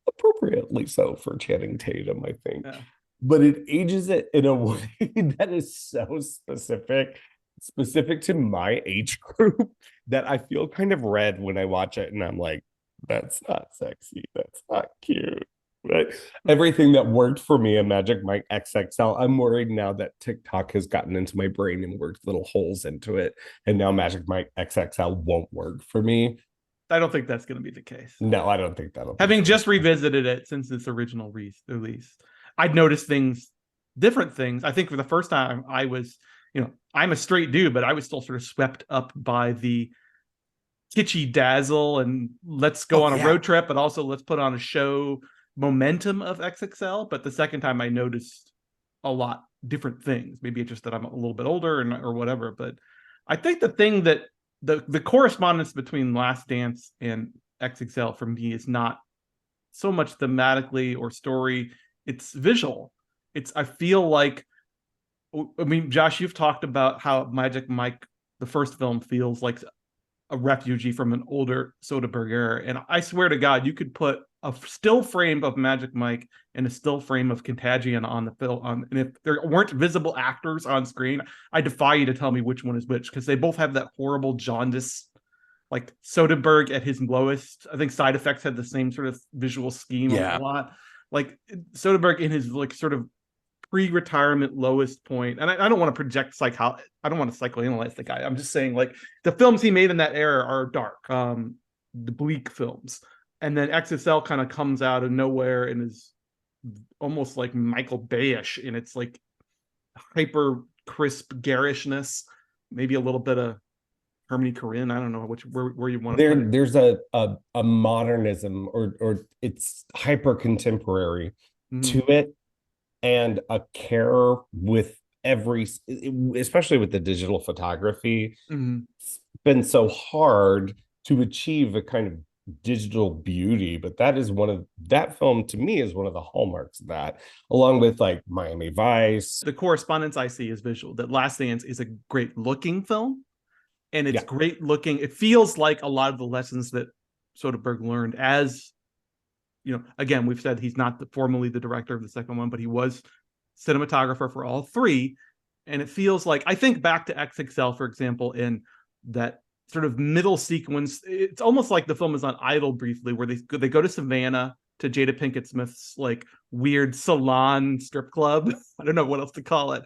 appropriately so for Channing Tatum, I think. Yeah. But it ages it in a way that is so specific to my age group, that I feel kind of red when I watch it and I'm like, that's not sexy, that's not cute. But everything that worked for me in Magic Mike XXL, I'm worried now that TikTok has gotten into my brain and worked little holes into it, and now Magic Mike XXL won't work for me. I don't think that's going to be the case. No, I don't think that'll be Having the just case. revisited it since its original release, I'd noticed different things. I think for the first time, I was, I'm a straight dude, but I was still sort of swept up by the kitschy dazzle and let's go on a road trip, but also let's put on a show momentum of XXL. But the second time, I noticed a lot different things. Maybe it's just that I'm a little bit older or whatever. But I think the thing that the correspondence between Last Dance and XXL for me is not so much thematically or story, it's visual. I feel like, I mean, Josh, you've talked about how Magic Mike, the first film, feels like a refugee from an older Soderbergh era. And I swear to God, you could put a still frame of Magic Mike and a still frame of Contagion on the film. And if there weren't visible actors on screen, I defy you to tell me which one is which, because they both have that horrible jaundice. Like Soderbergh at his lowest, I think Side Effects had the same sort of visual scheme a lot. Like Soderbergh in his like sort of pre-retirement lowest point, and I don't want to project I don't want to psychoanalyze the guy. I'm just saying like the films he made in that era are dark, the bleak films, and then XSL kind of comes out of nowhere and is almost like Michael Bayish in its like hyper crisp garishness, maybe a little bit of Harmony Korine. I don't know where you want to put it. There's a modernism or it's hyper contemporary to it, and a care with especially with the digital photography. It's been so hard to achieve a kind of digital beauty, but that film to me is one of the hallmarks of that, along with like Miami Vice. The correspondence I see is visual. That Last Dance is a great looking film, and it's great looking. It feels like a lot of the lessons that Soderbergh learned as, again, we've said he's not formally the director of the second one, but he was cinematographer for all three. And it feels like, I think back to XXL, for example, in that sort of middle sequence. It's almost like the film is on idle briefly, where they go to Savannah, to Jada Pinkett Smith's like weird salon strip club. I don't know what else to call it,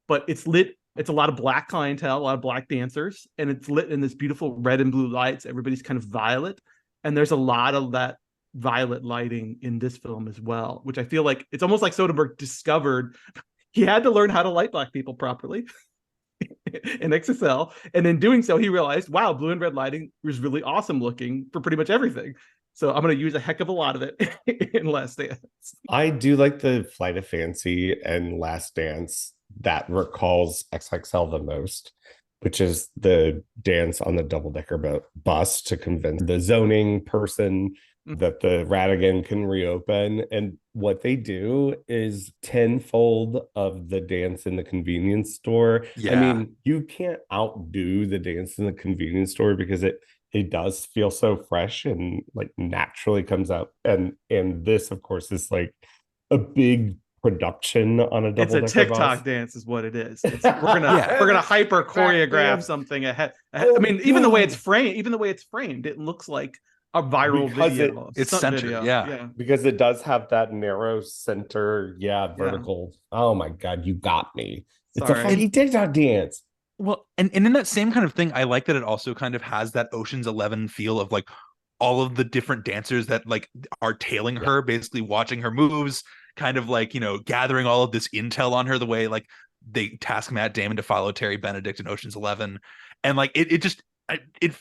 but it's lit. It's a lot of black clientele, a lot of black dancers, and it's lit in this beautiful red and blue lights. Everybody's kind of violet. And there's a lot of that violet lighting in this film as well, which I feel like it's almost like Soderbergh discovered he had to learn how to light black people properly in XSL. And in doing so, he realized, wow, blue and red lighting was really awesome looking for pretty much everything. So I'm going to use a heck of a lot of it in Last Dance. I do like the Flight of Fancy and Last Dance that recalls XXL the most, which is the dance on the double-decker bus to convince the zoning person that the Radigan can reopen. And what they do is tenfold of the dance in the convenience store. I mean, you can't outdo the dance in the convenience store because it does feel so fresh and like naturally comes out. And this, of course, is like a big production on a double-decker bus. It's a TikTok dance is what it is. We're gonna hyper choreograph something ahead. I mean, even the way it's framed, it looks like a viral video. It's centered, yeah. Because it does have that narrow center, vertical. Yeah. Oh my God, you got me. It's a funky TikTok dance. Well, and in that same kind of thing, I like that it also kind of has that Ocean's 11 feel of like all of the different dancers that like are tailing her, basically watching her moves, kind of like, gathering all of this intel on her, the way like they task Matt Damon to follow Terry Benedict in Ocean's 11. And like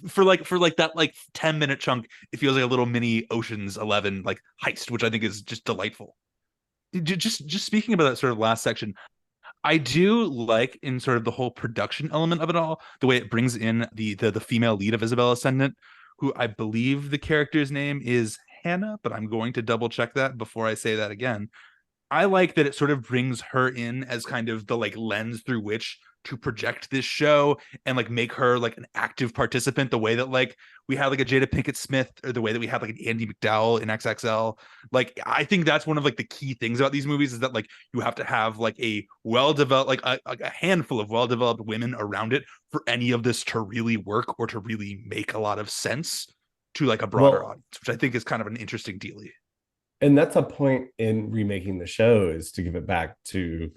for that like 10-minute chunk, it feels like a little mini Ocean's 11 like heist, which I think is just delightful. Just speaking about that sort of last section, I do like in sort of the whole production element of it all, the way it brings in the female lead of Isabel Ascendant, who I believe the character's name is Hannah, but I'm going to double check that before I say that again. I like that it sort of brings her in as kind of the like lens through which to project this show and like make her like an active participant, the way that like we had like a Jada Pinkett Smith, or the way that we had like an Andy McDowell in XXL. Like I think that's one of like the key things about these movies, is that like you have to have like a well-developed, like a handful of well-developed women around it for any of this to really work or to really make a lot of sense to like a broader audience, which I think is kind of an interesting dealie. And that's a point in remaking the show, is to give it back to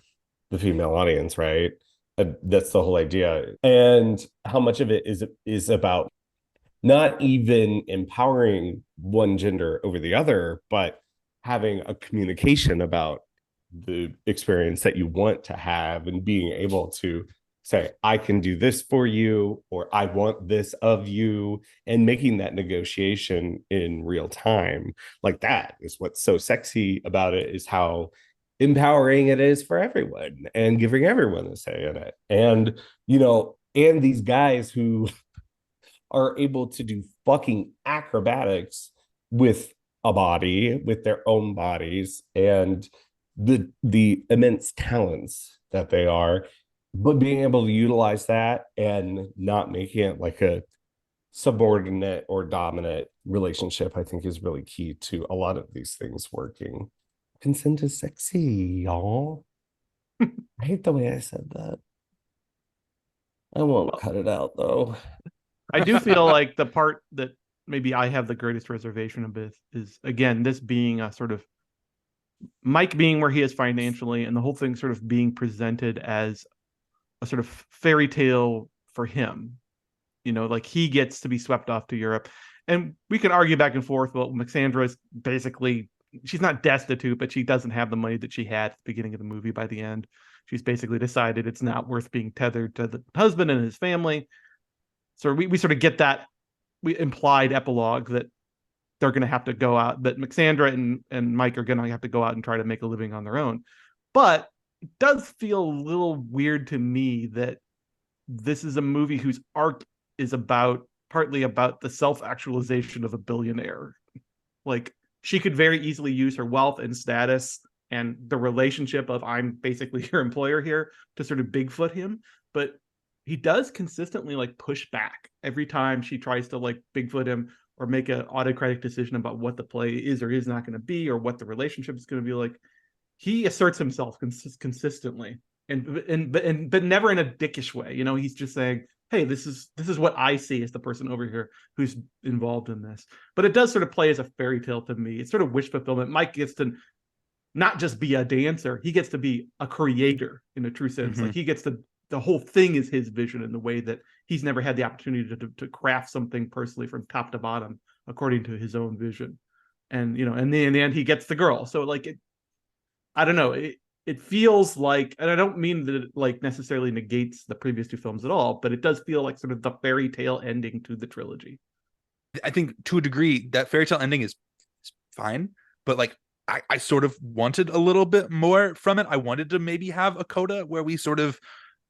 the female audience, right? That's the whole idea. And how much of it is about not even empowering one gender over the other, but having a communication about the experience that you want to have and being able to say, I can do this for you, or I want this of you, and making that negotiation in real time. Like, that is what's so sexy about it, is how empowering it is for everyone and giving everyone a say in it. And, and these guys who are able to do fucking acrobatics with a body, with their own bodies, and the immense talents that they are, but being able to utilize that and not making it like a subordinate or dominant relationship, I think is really key to a lot of these things working. Consent is sexy, y'all. I hate the way I said that. I won't cut it out though. I do feel like the part that maybe I have the greatest reservation with is, again, this being a sort of Mike being where he is financially, and the whole thing sort of being presented as a sort of fairy tale for him. Like he gets to be swept off to Europe. And we can argue back and forth. Well, Maxandra is basically, she's not destitute, but she doesn't have the money that she had at the beginning of the movie by the end. She's basically decided it's not worth being tethered to the husband and his family. So we sort of get that implied epilogue that they're going to have to go out, that Maxandra and Mike are going to have to go out and try to make a living on their own. But it does feel a little weird to me that this is a movie whose arc is partly about the self-actualization of a billionaire. Like, she could very easily use her wealth and status and the relationship of, I'm basically your employer here, to sort of Bigfoot him. But he does consistently like push back every time she tries to like Bigfoot him or make an autocratic decision about what the play is or is not going to be, or what the relationship is going to be like. He asserts himself consistently, but never in a dickish way. He's just saying, hey, this is what I see as the person over here who's involved in this. But it does sort of play as a fairy tale to me. It's sort of wish fulfillment. Mike gets to not just be a dancer, he gets to be a creator in a true sense. Like, he gets to, the whole thing is his vision, in the way that he's never had the opportunity to craft something personally from top to bottom according to his own vision. And and then in the end he gets the girl. So like, I don't know, it feels like, and I don't mean that it like necessarily negates the previous two films at all, but it does feel like sort of the fairy tale ending to the trilogy. I think to a degree that fairy tale ending is fine, but like I sort of wanted a little bit more from it. I wanted to maybe have a coda where we sort of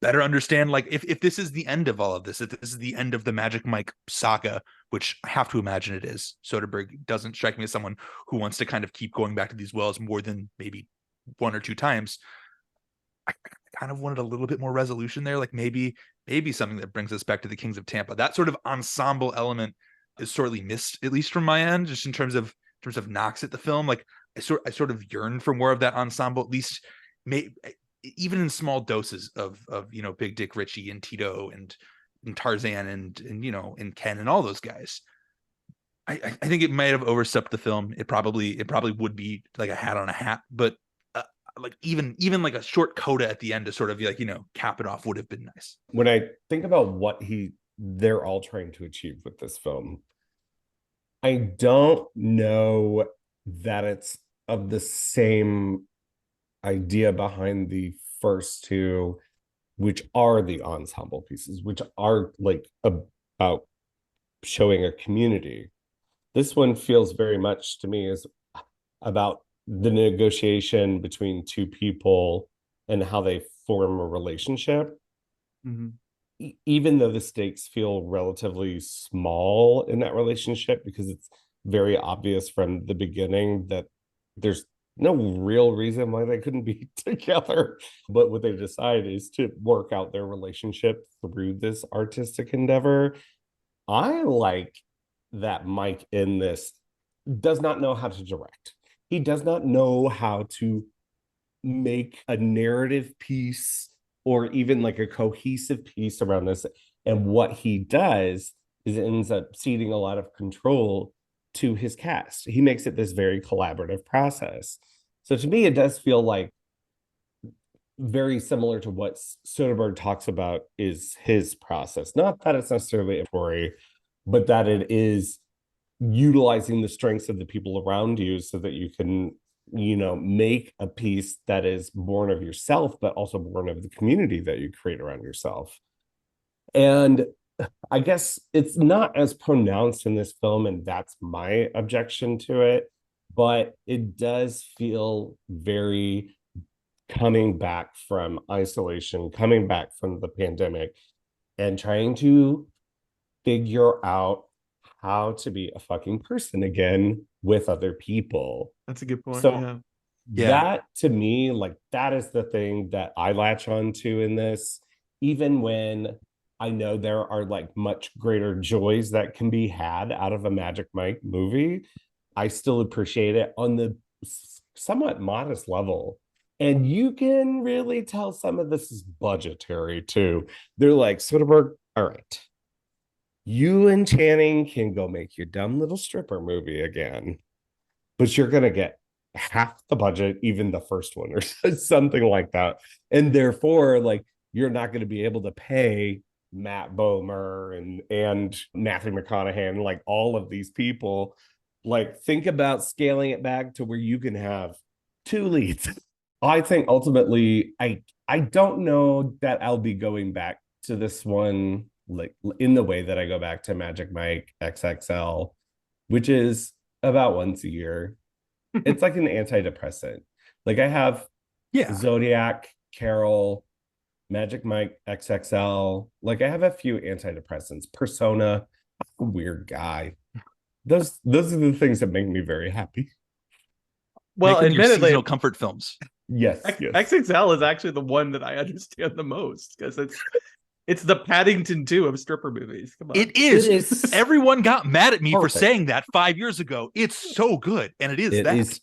better understand, like, if this is the end of all of this, if this is the end of the Magic Mike saga, which I have to imagine it is. Soderbergh doesn't strike me as someone who wants to kind of keep going back to these wells more than maybe one or two times. I kind of wanted a little bit more resolution there, like maybe something that brings us back to the Kings of Tampa. That sort of ensemble element is sorely missed, at least from my end, just in terms of knocks at the film. Like, I sort of yearn for more of that ensemble, at least even in small doses of Big Dick Ritchie and Tito and Tarzan and and Ken and all those guys. I think it might have overstepped the film. It probably would be like a hat on a hat, but like even like a short coda at the end to sort of like cap it off would have been nice. When I think about what they're all trying to achieve with this film, I don't know that it's of the same idea behind the first two, which are the ensemble pieces, which are like about showing a community. This one feels very much to me as about the negotiation between two people and how they form a relationship. Mm-hmm. Even though the stakes feel relatively small in that relationship, because it's very obvious from the beginning that there's no real reason why they couldn't be together. But what they decide is to work out their relationship through this artistic endeavor. I like that Mike in this does not know how to direct. He does not know how to make a narrative piece or even like a cohesive piece around this. And what he does is ends up ceding a lot of control to his cast. He makes it this very collaborative process. So to me, it does feel like very similar to what Soderbergh talks about is his process. Not that it's necessarily a story, but that it is utilizing the strengths of the people around you so that you can, make a piece that is born of yourself, but also born of the community that you create around yourself. And I guess it's not as pronounced in this film, and that's my objection to it, but it does feel very coming back from isolation, coming back from the pandemic, and trying to figure out how to be a fucking person again with other people. That's a good point. So Yeah. Yeah. that to me, like, that is the thing that I latch on to in this, even when I know there are like much greater joys that can be had out of a Magic Mike movie. I still appreciate it on the somewhat modest level. And you can really tell some of this is budgetary too. They're like, Soderbergh, all right, you and Channing can go make your dumb little stripper movie again, but you're going to get half the budget, even the first one, or something like that. And therefore, like, you're not going to be able to pay Matt Bomer and Matthew McConaughey and like all of these people. Like, think about scaling it back to where you can have two leads. I think ultimately, I don't know that I'll be going back to this one like in the way that I go back to Magic Mike XXL, which is about once a year. It's like an antidepressant. Like, I have Zodiac, Carol, Magic Mike XXL. Like, I have a few antidepressants. Persona, I'm a weird guy. Those are the things that make me very happy. Well, Make them your admittedly, seasonal comfort films. Yes, yes. XXL is actually the one that I understand the most because it's the Paddington 2 of stripper movies. Come on. It is. It is Everyone got mad at me for perfect. saying that 5 years ago. It's so good, and it is It that. is,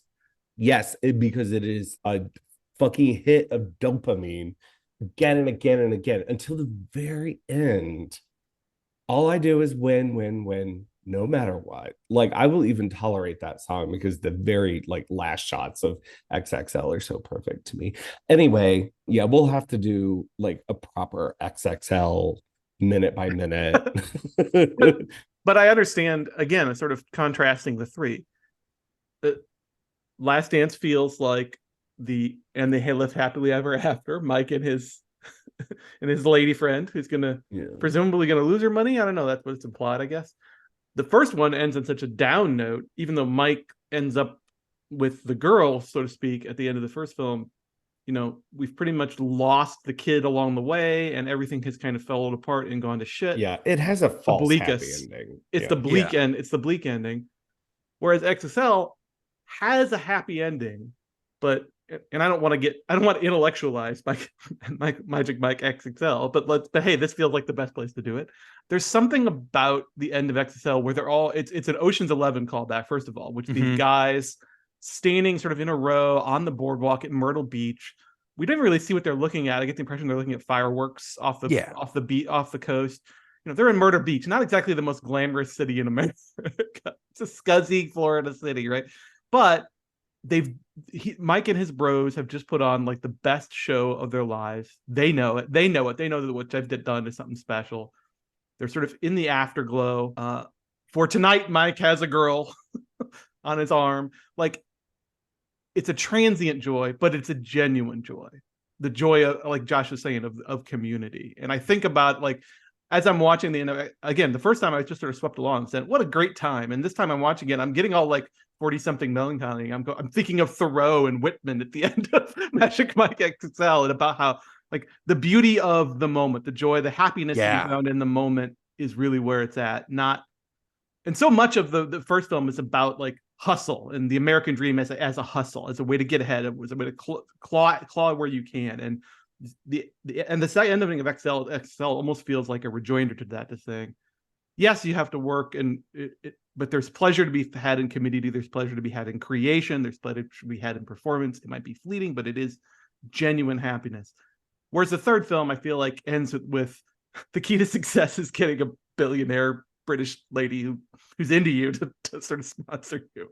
yes, because it is a fucking hit of dopamine again and again and again until the very end. All I do is win, no matter what. Like, I will even tolerate that song because the very like last shots of XXL are so perfect to me. Anyway, yeah, we'll have to do like a proper XXL minute by minute. But I understand, again, sort of contrasting the three. Last Dance feels like they live happily ever after. Mike and his and his lady friend who's presumably gonna lose her money. I don't know. That's what it's implied, I guess. The first one ends on such a down note, even though Mike ends up with the girl, so to speak, at the end of the first film. We've pretty much lost the kid along the way, and everything has kind of fallen apart and gone to shit. Yeah, it has a false happy ending. It's the bleak end. It's the bleak ending. Whereas XSL has a happy ending, but and I don't want to intellectualize Magic Mike XXL, but hey, this feels like the best place to do it. There's something about the end of XXL where it's an Ocean's 11 callback, first of all, which these guys standing sort of in a row on the boardwalk at Myrtle Beach. We don't really see what they're looking at. I get the impression they're looking at fireworks off the coast. They're in Myrtle Beach, not exactly the most glamorous city in America. It's a scuzzy Florida city, right? But Mike and his bros have just put on like the best show of their lives. They know it. They know that what they've done is something special. They're sort of in the afterglow. For tonight, Mike has a girl on his arm. Like, it's a transient joy, but it's a genuine joy. The joy of, like Josh was saying, of community. And I think about, like, as I'm watching the first time I was just sort of swept along and said, what a great time. And this time I'm watching it, I'm getting all like 40-something melancholy. I'm thinking of Thoreau and Whitman at the end of Magic Mike XXL, and about how, like, the beauty of the moment, the joy, the happiness that you found in the moment is really where it's at. And so much of the first film is about like hustle and the American dream as a hustle, as a way to get ahead, as a way to claw where you can. And the second ending of XL almost feels like a rejoinder to that, to saying, yes, you have to work, but there's pleasure to be had in community. There's pleasure to be had in creation. There's pleasure to be had in performance. It might be fleeting, but it is genuine happiness. Whereas the third film, I feel like, ends with the key to success is getting a billionaire British lady who's into you to sort of sponsor you.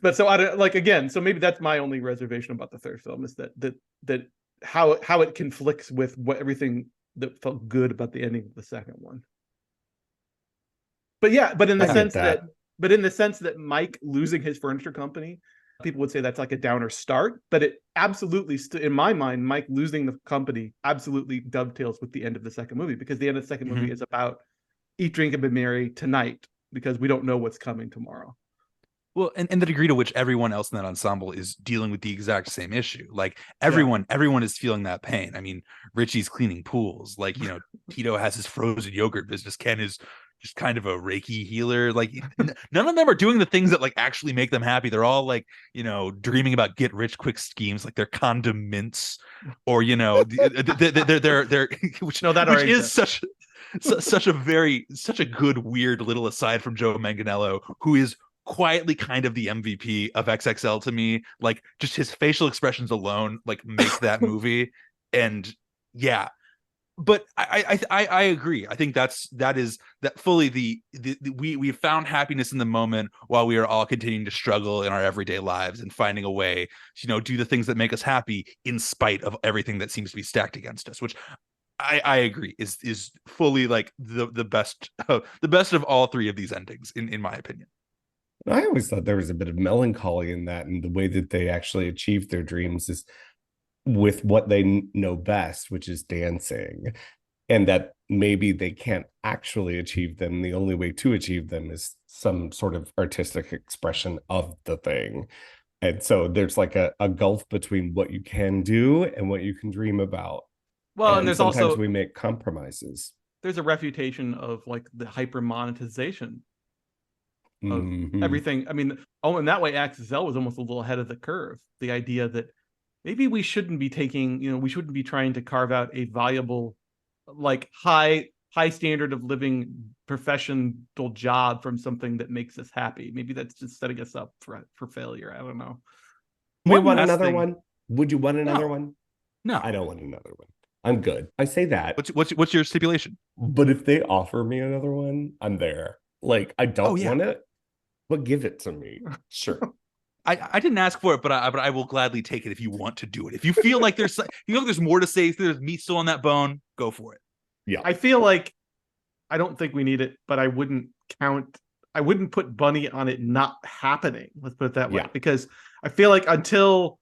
But so I don't, like, again, so maybe that's my only reservation about the third film, is that how it conflicts with everything that felt good about the ending of the second one. But yeah, but in the I get sense that. that Mike losing his furniture company, people would say that's like a downer start, but it absolutely in my mind, Mike losing the company absolutely dovetails with the end of the second movie, because the end of the second movie is about eat, drink, and be merry tonight, because we don't know what's coming tomorrow. Well, and the degree to which everyone else in that ensemble is dealing with the exact same issue. Like everyone is feeling that pain. I mean, Richie's cleaning pools. Like, Tito has his frozen yogurt business. Ken is just kind of a Reiki healer. Like none of them are doing the things that like actually make them happy. They're all like, dreaming about get rich quick schemes, like their condiments, or they're which is such a good weird little aside from Joe Manganiello, who is quietly kind of the MVP of XXL to me. Like just his facial expressions alone like make that movie. And yeah, but I agree. I think that is fully we found happiness in the moment while we are all continuing to struggle in our everyday lives and finding a way to do the things that make us happy in spite of everything that seems to be stacked against us, which I agree is fully like the best of all three of these endings in my opinion. I always thought there was a bit of melancholy in that, and the way that they actually achieve their dreams is with what they know best, which is dancing, and that maybe they can't actually achieve them. The only way to achieve them is some sort of artistic expression of the thing. And so there's like a gulf between what you can do and what you can dream about. Well, and there's sometimes also we make compromises. There's a refutation of like the hyper monetization of everything. I mean, in that way, XXL was almost a little ahead of the curve. The idea that maybe we shouldn't be we shouldn't be trying to carve out a viable, like high standard of living professional job from something that makes us happy. Maybe that's just setting us up for failure. I don't know. We want another one. Would you want another one? No, I don't want another one. I'm good. I say that. What's your stipulation? But if they offer me another one, I'm there. Like I don't want it, but give it to me. Sure. I didn't ask for it, but I will gladly take it if you want to do it. If you feel like there's more to say, if there's meat still on that bone, go for it. Yeah. I feel like I don't think we need it, but I wouldn't put Bunny on it not happening. Let's put it that way. Because I feel like until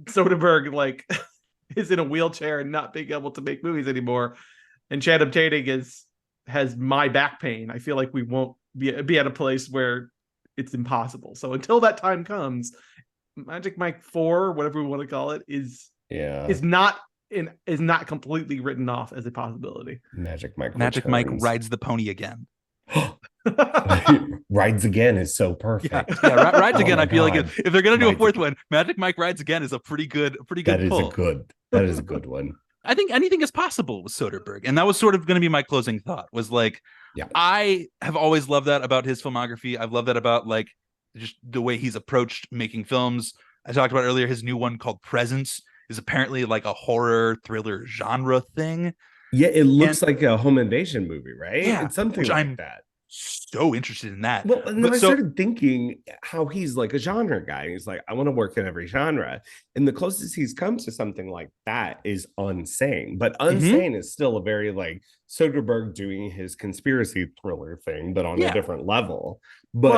Soderbergh like is in a wheelchair and not being able to make movies anymore, and Channing Tatum has my back pain, I feel like we won't be at a place where it's impossible. So until that time comes, Magic Mike 4, whatever we want to call it, is not completely written off as a possibility. Magic Mike rides the pony again. Rides again is so perfect. Yeah, rides again. I feel like if they're gonna do a fourth one, Magic Mike rides again is a pretty good pull. That is a good one. I think anything is possible with Soderbergh, and that was sort of going to be my closing thought. Was like, I have always loved that about his filmography. I've loved that about like just the way he's approached making films. I talked about earlier his new one called Presence is apparently like a horror thriller genre thing. Yeah, it looks like a home invasion movie, right? Yeah, it's something like that. So interested in that. Well, and then I started thinking how he's like a genre guy. He's like, I want to work in every genre. And the closest he's come to something like that is Unsane. But Unsane is still a very like Soderbergh doing his conspiracy thriller thing, but on a different level. But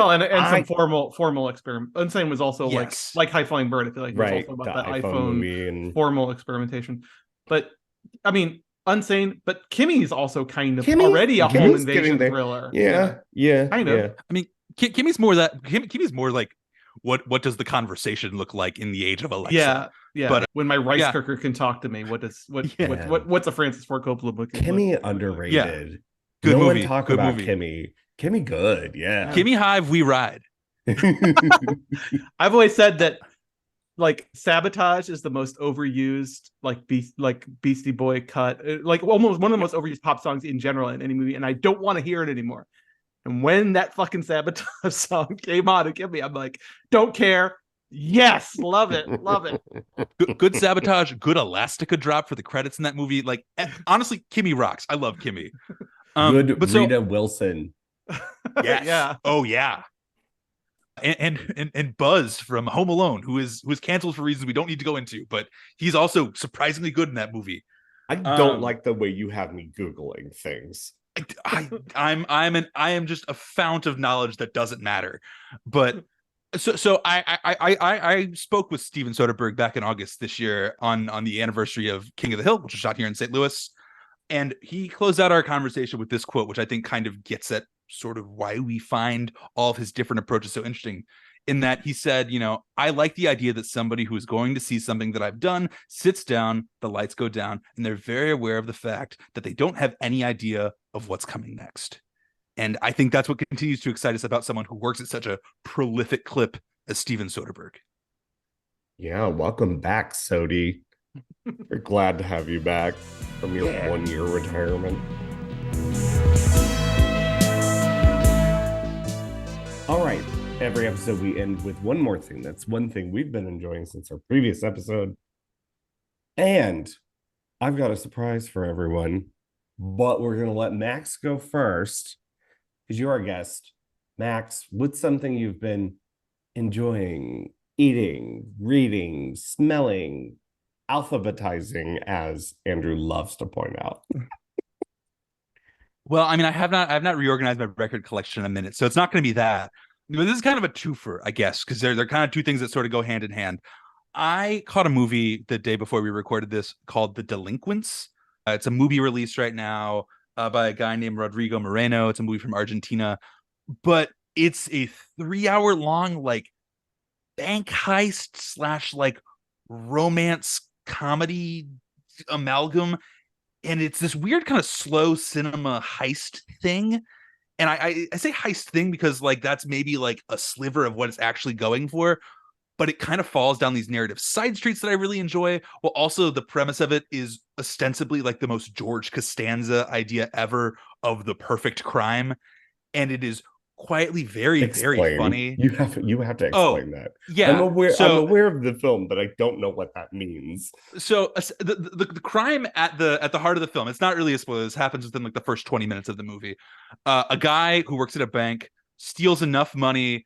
some formal experiment. Unsane was also like High Flying Bird. I feel like it was also about that iPhone movie and formal experimentation. But I mean, Unsane, but Kimmy's also kind of already a home invasion thriller. Yeah. Kind of. Yeah. I mean, Kimmy's more that Kimmy's more like what does the conversation look like in the age of Alexa? Yeah. But when my rice cooker can talk to me, what's a Francis Ford Coppola book? Kimmy underrated. Yeah. Good no movie. One talk good about movie. Kimmy. Kimmy good. Yeah. Kimmy Hive, we ride. I've always said that like Sabotage is the most overused like Beastie Boy cut, like almost one of the most overused pop songs in general in any movie, and I don't want to hear it anymore. And when that fucking Sabotage song came on, I'm like, don't care. Yes, love it. Good Sabotage, good Elastica drop for the credits in that movie. Like honestly, Kimmy rocks. I love Kimmy. Good Rita Wilson. Yes. Yeah. Oh yeah. And Buzz from Home Alone, who was canceled for reasons we don't need to go into, but he's also surprisingly good in that movie. I don't like the way you have me Googling things. I am just a fount of knowledge that doesn't matter. But so I spoke with Steven Soderbergh back in August this year on the anniversary of King of the Hill, which was shot here in St. Louis. And he closed out our conversation with this quote, which I think kind of gets at sort of why we find all of his different approaches so interesting. In that he said, I like the idea that somebody who is going to see something that I've done sits down, the lights go down, and they're very aware of the fact that they don't have any idea of what's coming next. And I think that's what continues to excite us about someone who works at such a prolific clip as Steven Soderbergh. Yeah, welcome back, Sodi. We're glad to have you back from your 1-year retirement. All right. Every episode we end with one more thing. That's one thing we've been enjoying since our previous episode. And I've got a surprise for everyone, but we're going to let Max go first because you're our guest. Max, what's something you've been enjoying, eating, reading, smelling, alphabetizing, as Andrew loves to point out? Well, I mean, I have not reorganized my record collection in a minute, so it's not going to be that. But this is kind of a twofer, I guess, because they're kind of two things that sort of go hand in hand. I caught a movie the day before we recorded this called The Delinquents. It's a movie released right now by a guy named Rodrigo Moreno. It's a movie from Argentina, but it's a 3-hour long like bank heist slash like romance comedy amalgam, and it's this weird kind of slow cinema heist thing. And I say heist thing because like that's maybe like a sliver of what it's actually going for, but it kind of falls down these narrative side streets that I really enjoy. Well, also the premise of it is ostensibly like the most George Costanza idea ever of the perfect crime, and it is quietly very, very funny. You have to explain that. Yeah. I'm aware of the film, but I don't know what that means. So the crime at the heart of the film, it's not really a spoiler. This happens within like the first 20 minutes of the movie. A guy who works at a bank steals enough money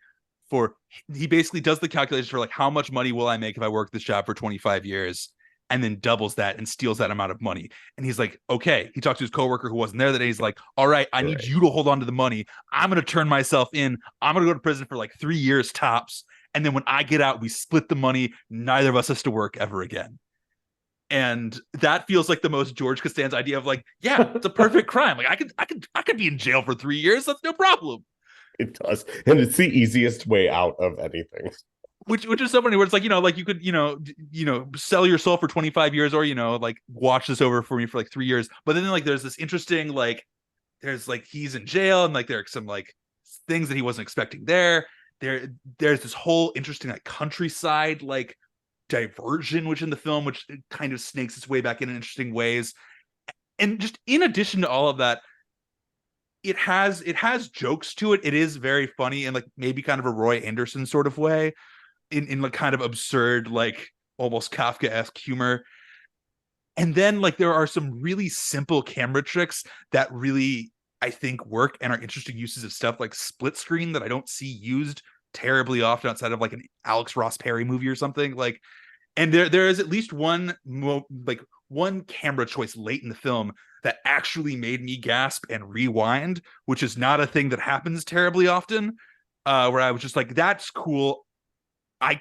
he basically does the calculations for like how much money will I make if I work this job for 25 years, and then doubles that and steals that amount of money. And he's like, okay. He talks to his coworker who wasn't there that day. He's like, all right, I need you to hold on to the money. I'm going to turn myself in. I'm going to go to prison for like 3 years tops. And then when I get out, we split the money. Neither of us has to work ever again. And that feels like the most George Costanza idea of like, yeah, it's a perfect crime. Like I could be in jail for 3 years. That's no problem. It does. And it's the easiest way out of anything. Which is so funny where it's like, like you could, sell your soul for 25 years or, like watch this over for me for like 3 years. But then like, there's this interesting, like, there's like, he's in jail and like, there are some like things that he wasn't expecting there. There's this whole interesting like countryside, like diversion, which in the film, which kind of snakes its way back in interesting ways. And just in addition to all of that, it has jokes to it. It is very funny and like maybe kind of a Roy Anderson sort of way. In like kind of absurd, like almost Kafka-esque humor. And then like there are some really simple camera tricks that really I think work and are interesting uses of stuff like split screen that I don't see used terribly often outside of like an Alex Ross Perry movie or something. Like, and there is at least one camera choice late in the film that actually made me gasp and rewind, which is not a thing that happens terribly often. Where I was just like, that's cool. I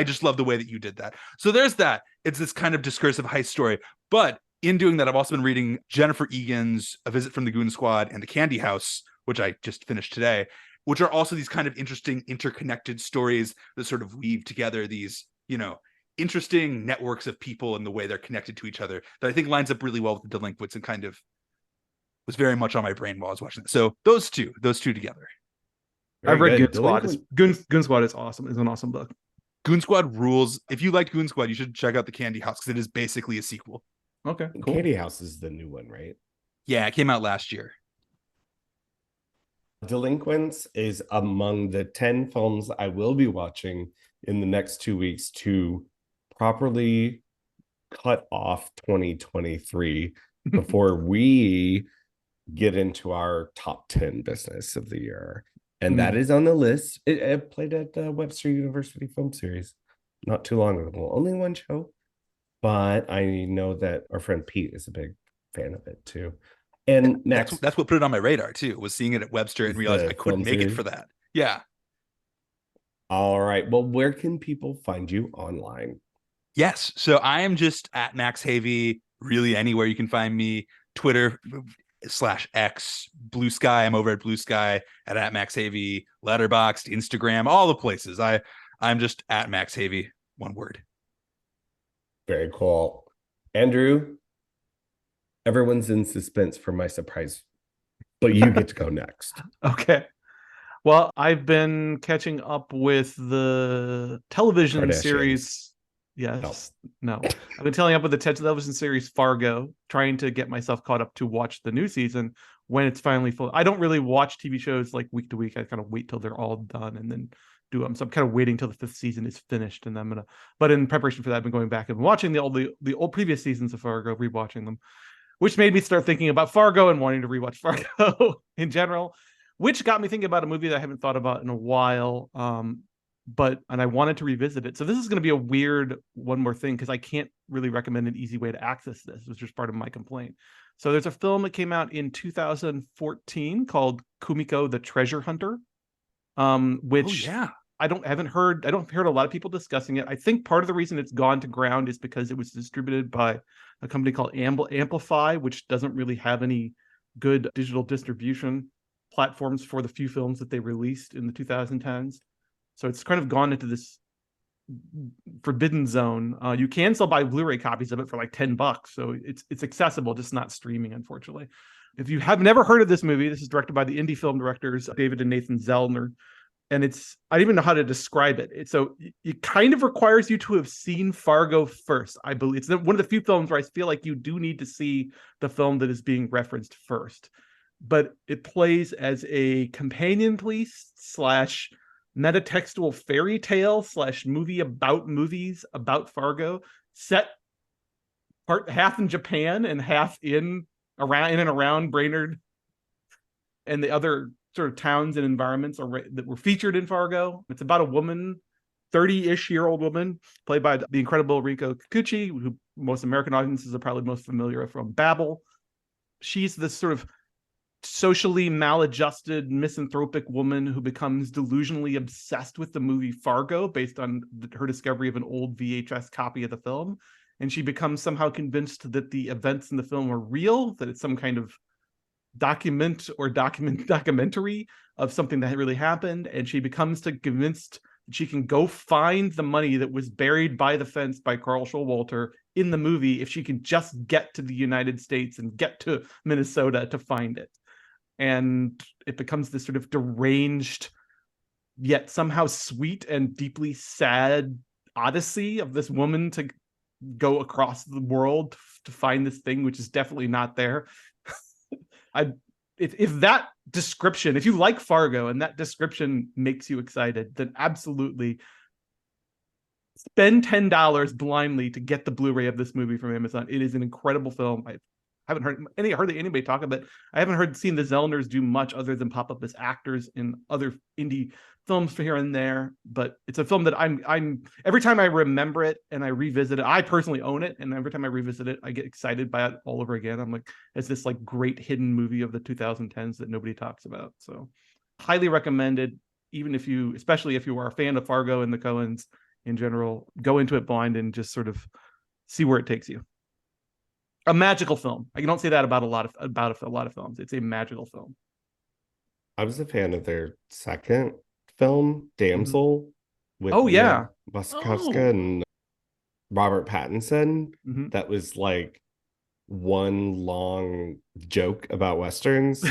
just love the way that you did that. So there's that. It's this kind of discursive heist story. But in doing that, I've also been reading Jennifer Egan's A Visit from the Goon Squad and The Candy House, which I just finished today, which are also these kind of interesting interconnected stories that sort of weave together these, interesting networks of people and the way they're connected to each other that I think lines up really well with The Delinquents and kind of was very much on my brain while I was watching it. So those two together. I've read good. Goon Squad. Goon Squad is awesome. It's an awesome book. Goon Squad rules. If you liked Goon Squad, you should check out The Candy House because it is basically a sequel. Okay, cool. Candy House is the new one, right? Yeah, it came out last year. Delinquents is among the 10 films I will be watching in the next 2 weeks to properly cut off 2023 before we get into our top 10 business of the year. And that is on the list. It played at the Webster University Film Series not too long ago. Only one show, but I know that our friend Pete is a big fan of it too. And That's Max, that's what put it on my radar too, was seeing it at Webster and is realized the I couldn't film make it series. for that. Yeah. All right. Well, where can people find you online? Yes. So I am just at Max Havey, really anywhere you can find me. Twitter / X, Blue Sky. I'm over at Blue Sky at Max Havey, Letterboxd, Instagram, all the places. I'm just at Max Havey, one word. Very cool. Andrew, everyone's in suspense for my surprise, but you get to go next. Okay. Well, I've been catching up with the television Kardashians. series. Yes. No. I've been telling up with the television series Fargo, trying to get myself caught up to watch the new season when it's finally full. I don't really watch TV shows like week to week. I kind of wait till they're all done and then do them. So I'm kind of waiting till the 5th season is finished, and but in preparation for that, I've been going back and watching the old previous seasons of Fargo, rewatching them, which made me start thinking about Fargo and wanting to rewatch Fargo in general, which got me thinking about a movie that I haven't thought about in a while. And I wanted to revisit it. So this is going to be a weird one more thing because I can't really recommend an easy way to access this, which is part of my complaint. So there's a film that came out in 2014 called Kumiko the Treasure Hunter, which I haven't heard a lot of people discussing it. I think part of the reason it's gone to ground is because it was distributed by a company called Amplify, which doesn't really have any good digital distribution platforms for the few films that they released in the 2010s. So it's kind of gone into this forbidden zone. You can still buy Blu-ray copies of it for like $10, so it's accessible, just not streaming, unfortunately. If you have never heard of this movie, this is directed by the indie film directors David and Nathan Zellner, and I don't even know how to describe it. It kind of requires you to have seen Fargo first, I believe. It's one of the few films where I feel like you do need to see the film that is being referenced first. But it plays as a companion piece / metatextual fairy tale / movie about movies about Fargo, set half in Japan and half in and around Brainerd and the other sort of towns and environments that were featured in Fargo. It's about a woman, 30-ish-year-old woman, played by the incredible Riko Kikuchi, who most American audiences are probably most familiar from Babel. She's this sort of socially maladjusted, misanthropic woman who becomes delusionally obsessed with the movie Fargo based on her discovery of an old VHS copy of the film. And she becomes somehow convinced that the events in the film are real, that it's some kind of documentary of something that really happened. And she becomes convinced that she can go find the money that was buried by the fence by Carl Showalter in the movie if she can just get to the United States and get to Minnesota to find it. And it becomes this sort of deranged yet somehow sweet and deeply sad odyssey of this woman to go across the world to find this thing, which is definitely not there. If that description, if you like Fargo and that description makes you excited, then absolutely spend $10 blindly to get the Blu-ray of this movie from Amazon. It is an incredible film. I haven't heard anybody talk about it. I haven't seen the Zellners do much other than pop up as actors in other indie films for here and there. But it's a film that I'm every time I remember it and I revisit it, I personally own it, and every time I revisit it, I get excited by it all over again. I'm like, it's this like great hidden movie of the 2010s that nobody talks about. So highly recommended, especially if you are a fan of Fargo and the Coens in general, go into it blind and just sort of see where it takes you. A magical film. I don't say that about a lot of films. It's a magical film. I was a fan of their second film, Damsel, with Wasikowska and Robert Pattinson. Mm-hmm. That was like one long joke about Westerns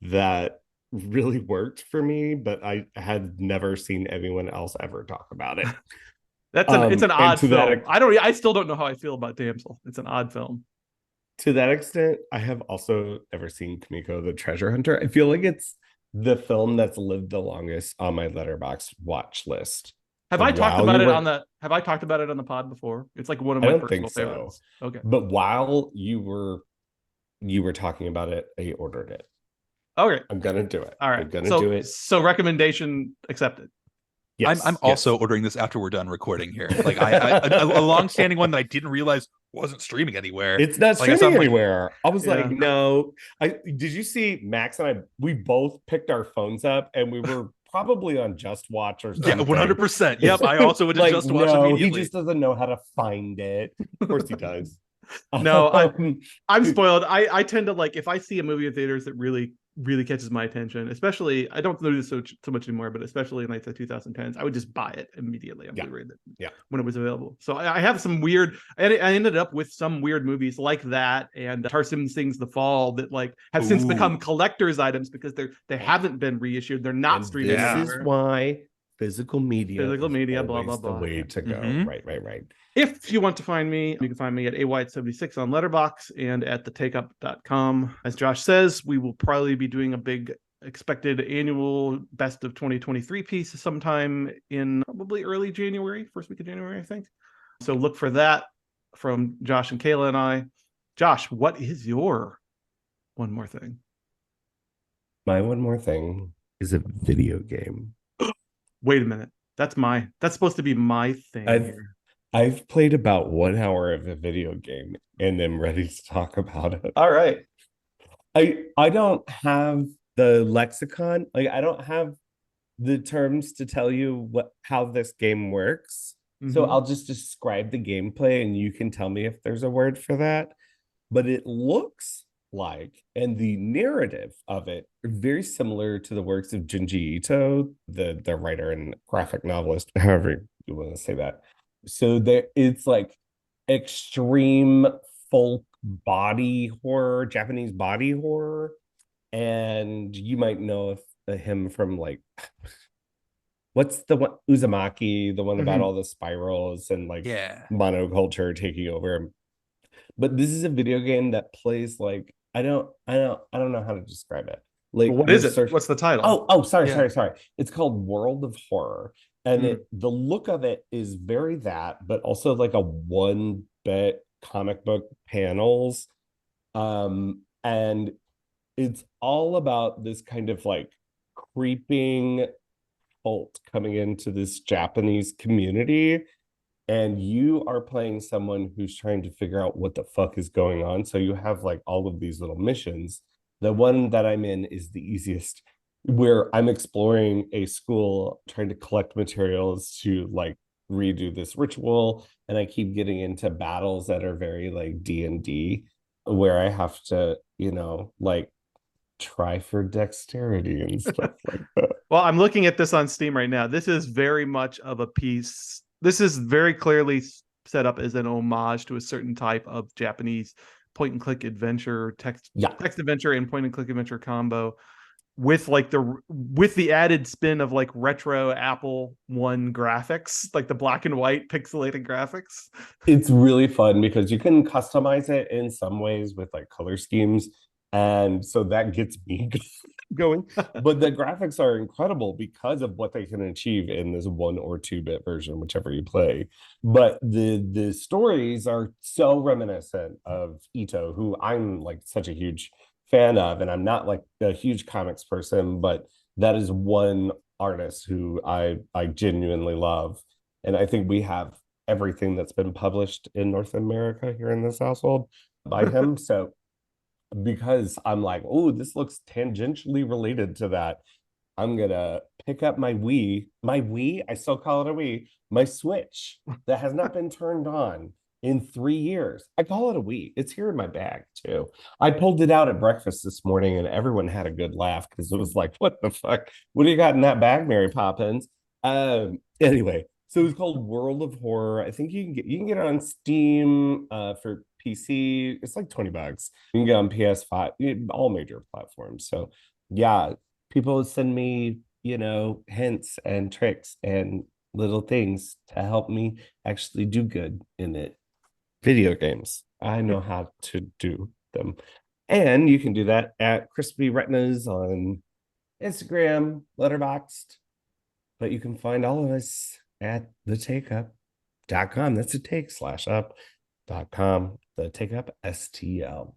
that really worked for me, but I had never seen anyone else ever talk about it. It's an odd film. I still don't know how I feel about Damsel. It's an odd film. To that extent, I have also never seen Kumiko the Treasure Hunter. I feel like it's the film that's lived the longest on my Letterboxd watch list. Have I talked about it on the pod before? It's like one of my personal favorites. Okay. But while you were talking about it, I ordered it. Okay. I'm gonna do it. All right. I'm gonna do it. So recommendation accepted. Yes, I'm also ordering this after we're done recording here. Like a long-standing one that I didn't realize wasn't streaming anywhere. It's not Like I said, streaming I'm like, anywhere. I was like, Yeah. no. Did you see Max and I? We both picked our phones up and we were probably on Just Watch or yeah, something. 100%. Yep, I also would have Like, just watched no, he immediately. just doesn't know how to find it. Of course he does. No, Um, I'm spoiled. I tend to like if I see a movie in theaters that really catches my attention, especially I don't do this so much anymore, but especially in like the 2010s, I would just buy it immediately on Yeah. Blu-ray Yeah. when it was available. So I have some weird. I ended up with some weird movies like that and Tar Simmons Sings the Fall that like have since become Ooh. collector's items because they haven't been reissued. They're not and streaming this anywhere. is why physical media Physical is media, blah, always blah, blah. the way to go. Mhm. Right. If you want to find me, you can find me at AWhite76 on Letterboxd and at thetakeup.com. As Josh says, we will probably be doing a big expected annual best of 2023 piece sometime in probably early January, first week of January, I think. So look for that from Josh and Kayla and I. Josh, what is your one more thing? My one more thing is a video game. Wait a minute. That's supposed to be my thing here. I've played about 1 hour of a video game and am ready to talk about it. All right. I don't have the lexicon, like I don't have the terms to tell you how this game works. So Mhm. I'll just describe the gameplay and you can tell me if there's a word for that. But it looks like, and the narrative of it are very similar to the works of Junji Ito, the writer and graphic novelist, however you want to say that. So it's like extreme folk body horror, Japanese body horror. And you might know him from like what's the one Uzumaki, the one about Mhm. all the spirals and like Yeah. monoculture taking over. But this is a video game that plays like I don't know how to describe it. Like Well, what the is it? search- What's the title? sorry, Yeah. sorry. It's called World of Horror. And Mm. the look of it is very that, but also like a one-bit comic book panels. And it's all about this kind of like creeping cult coming into this Japanese community, and you are playing someone who's trying to figure out what the fuck is going on. So you have like all of these little missions. The one that I'm in is the easiest, where I'm exploring a school trying to collect materials to like redo this ritual, and I keep getting into battles that are very like D&D, where I have to, like try for dexterity and stuff like that. Well, I'm looking at this on Steam right now. This is very much of a piece. This is very clearly set up as an homage to a certain type of Japanese point and click adventure, text adventure and point and click adventure combo with like with the added spin of like retro Apple One graphics, like the black and white pixelated graphics. It's really fun because you can customize it in some ways with like color schemes. And so that gets me going. But the graphics are incredible because of what they can achieve in this 1 or 2-bit version, whichever you play. But the stories are so reminiscent of Ito, who I'm like such a huge fan of. And I'm not like a huge comics person, but that is one artist who I genuinely love. And I think we have everything that's been published in North America here in this household by him. So because I'm like, oh, this looks tangentially related to that, I'm gonna pick up my Wii, I still call it a Wii, my Switch that has not been turned on in 3 years. I call it a Wii. It's here in my bag too. I pulled it out at breakfast this morning and everyone had a good laugh because it was like, what the fuck? What do you got in that bag, Mary Poppins? Anyway, so it's called World of Horror. I think you can get it on Steam for PC. It's like $20. You can get on PS5, all major platforms. So yeah, people send me, hints and tricks and little things to help me actually do good in it. Video games. I know how to do them. And you can do that at Crispy Retinas on Instagram, Letterboxd. But you can find all of us at thetakeup.com. That's a take/up.com. The Takeup STL.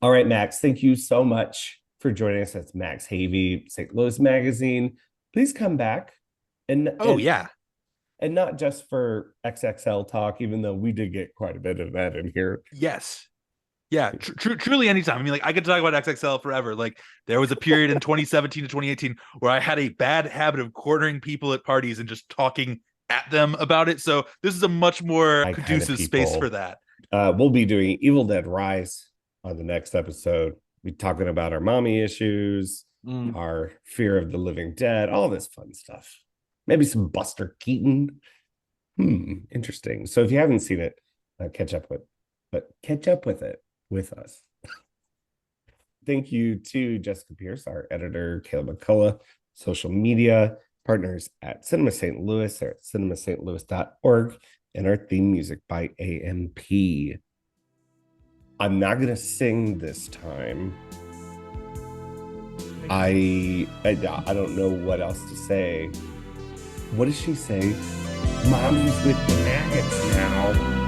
All right, Max, thank you so much for joining us. That's Max Havey, St. Louis Magazine. Please come back. Yeah. And not just for XXL talk, even though we did get quite a bit of that in here. Yes. Yeah, truly anytime. I mean, like I could talk about XXL forever. Like there was a period in 2017 to 2018 where I had a bad habit of cornering people at parties and just talking at them about it. So this is a much more conducive space for that. We'll be doing Evil Dead Rise on the next episode. We're talking about our mommy issues, our fear of the living dead, all this fun stuff. Maybe some Buster Keaton. Interesting. So if you haven't seen it, catch up with it with us. Thank you to Jessica Pierce, our editor, Caleb McCullough, social media partners at Cinema St. Louis or at cinemastlouis.org, and our theme music by AMP. I'm not going to sing this time. I don't know what else to say. What does she say? Mommy's with the maggots now.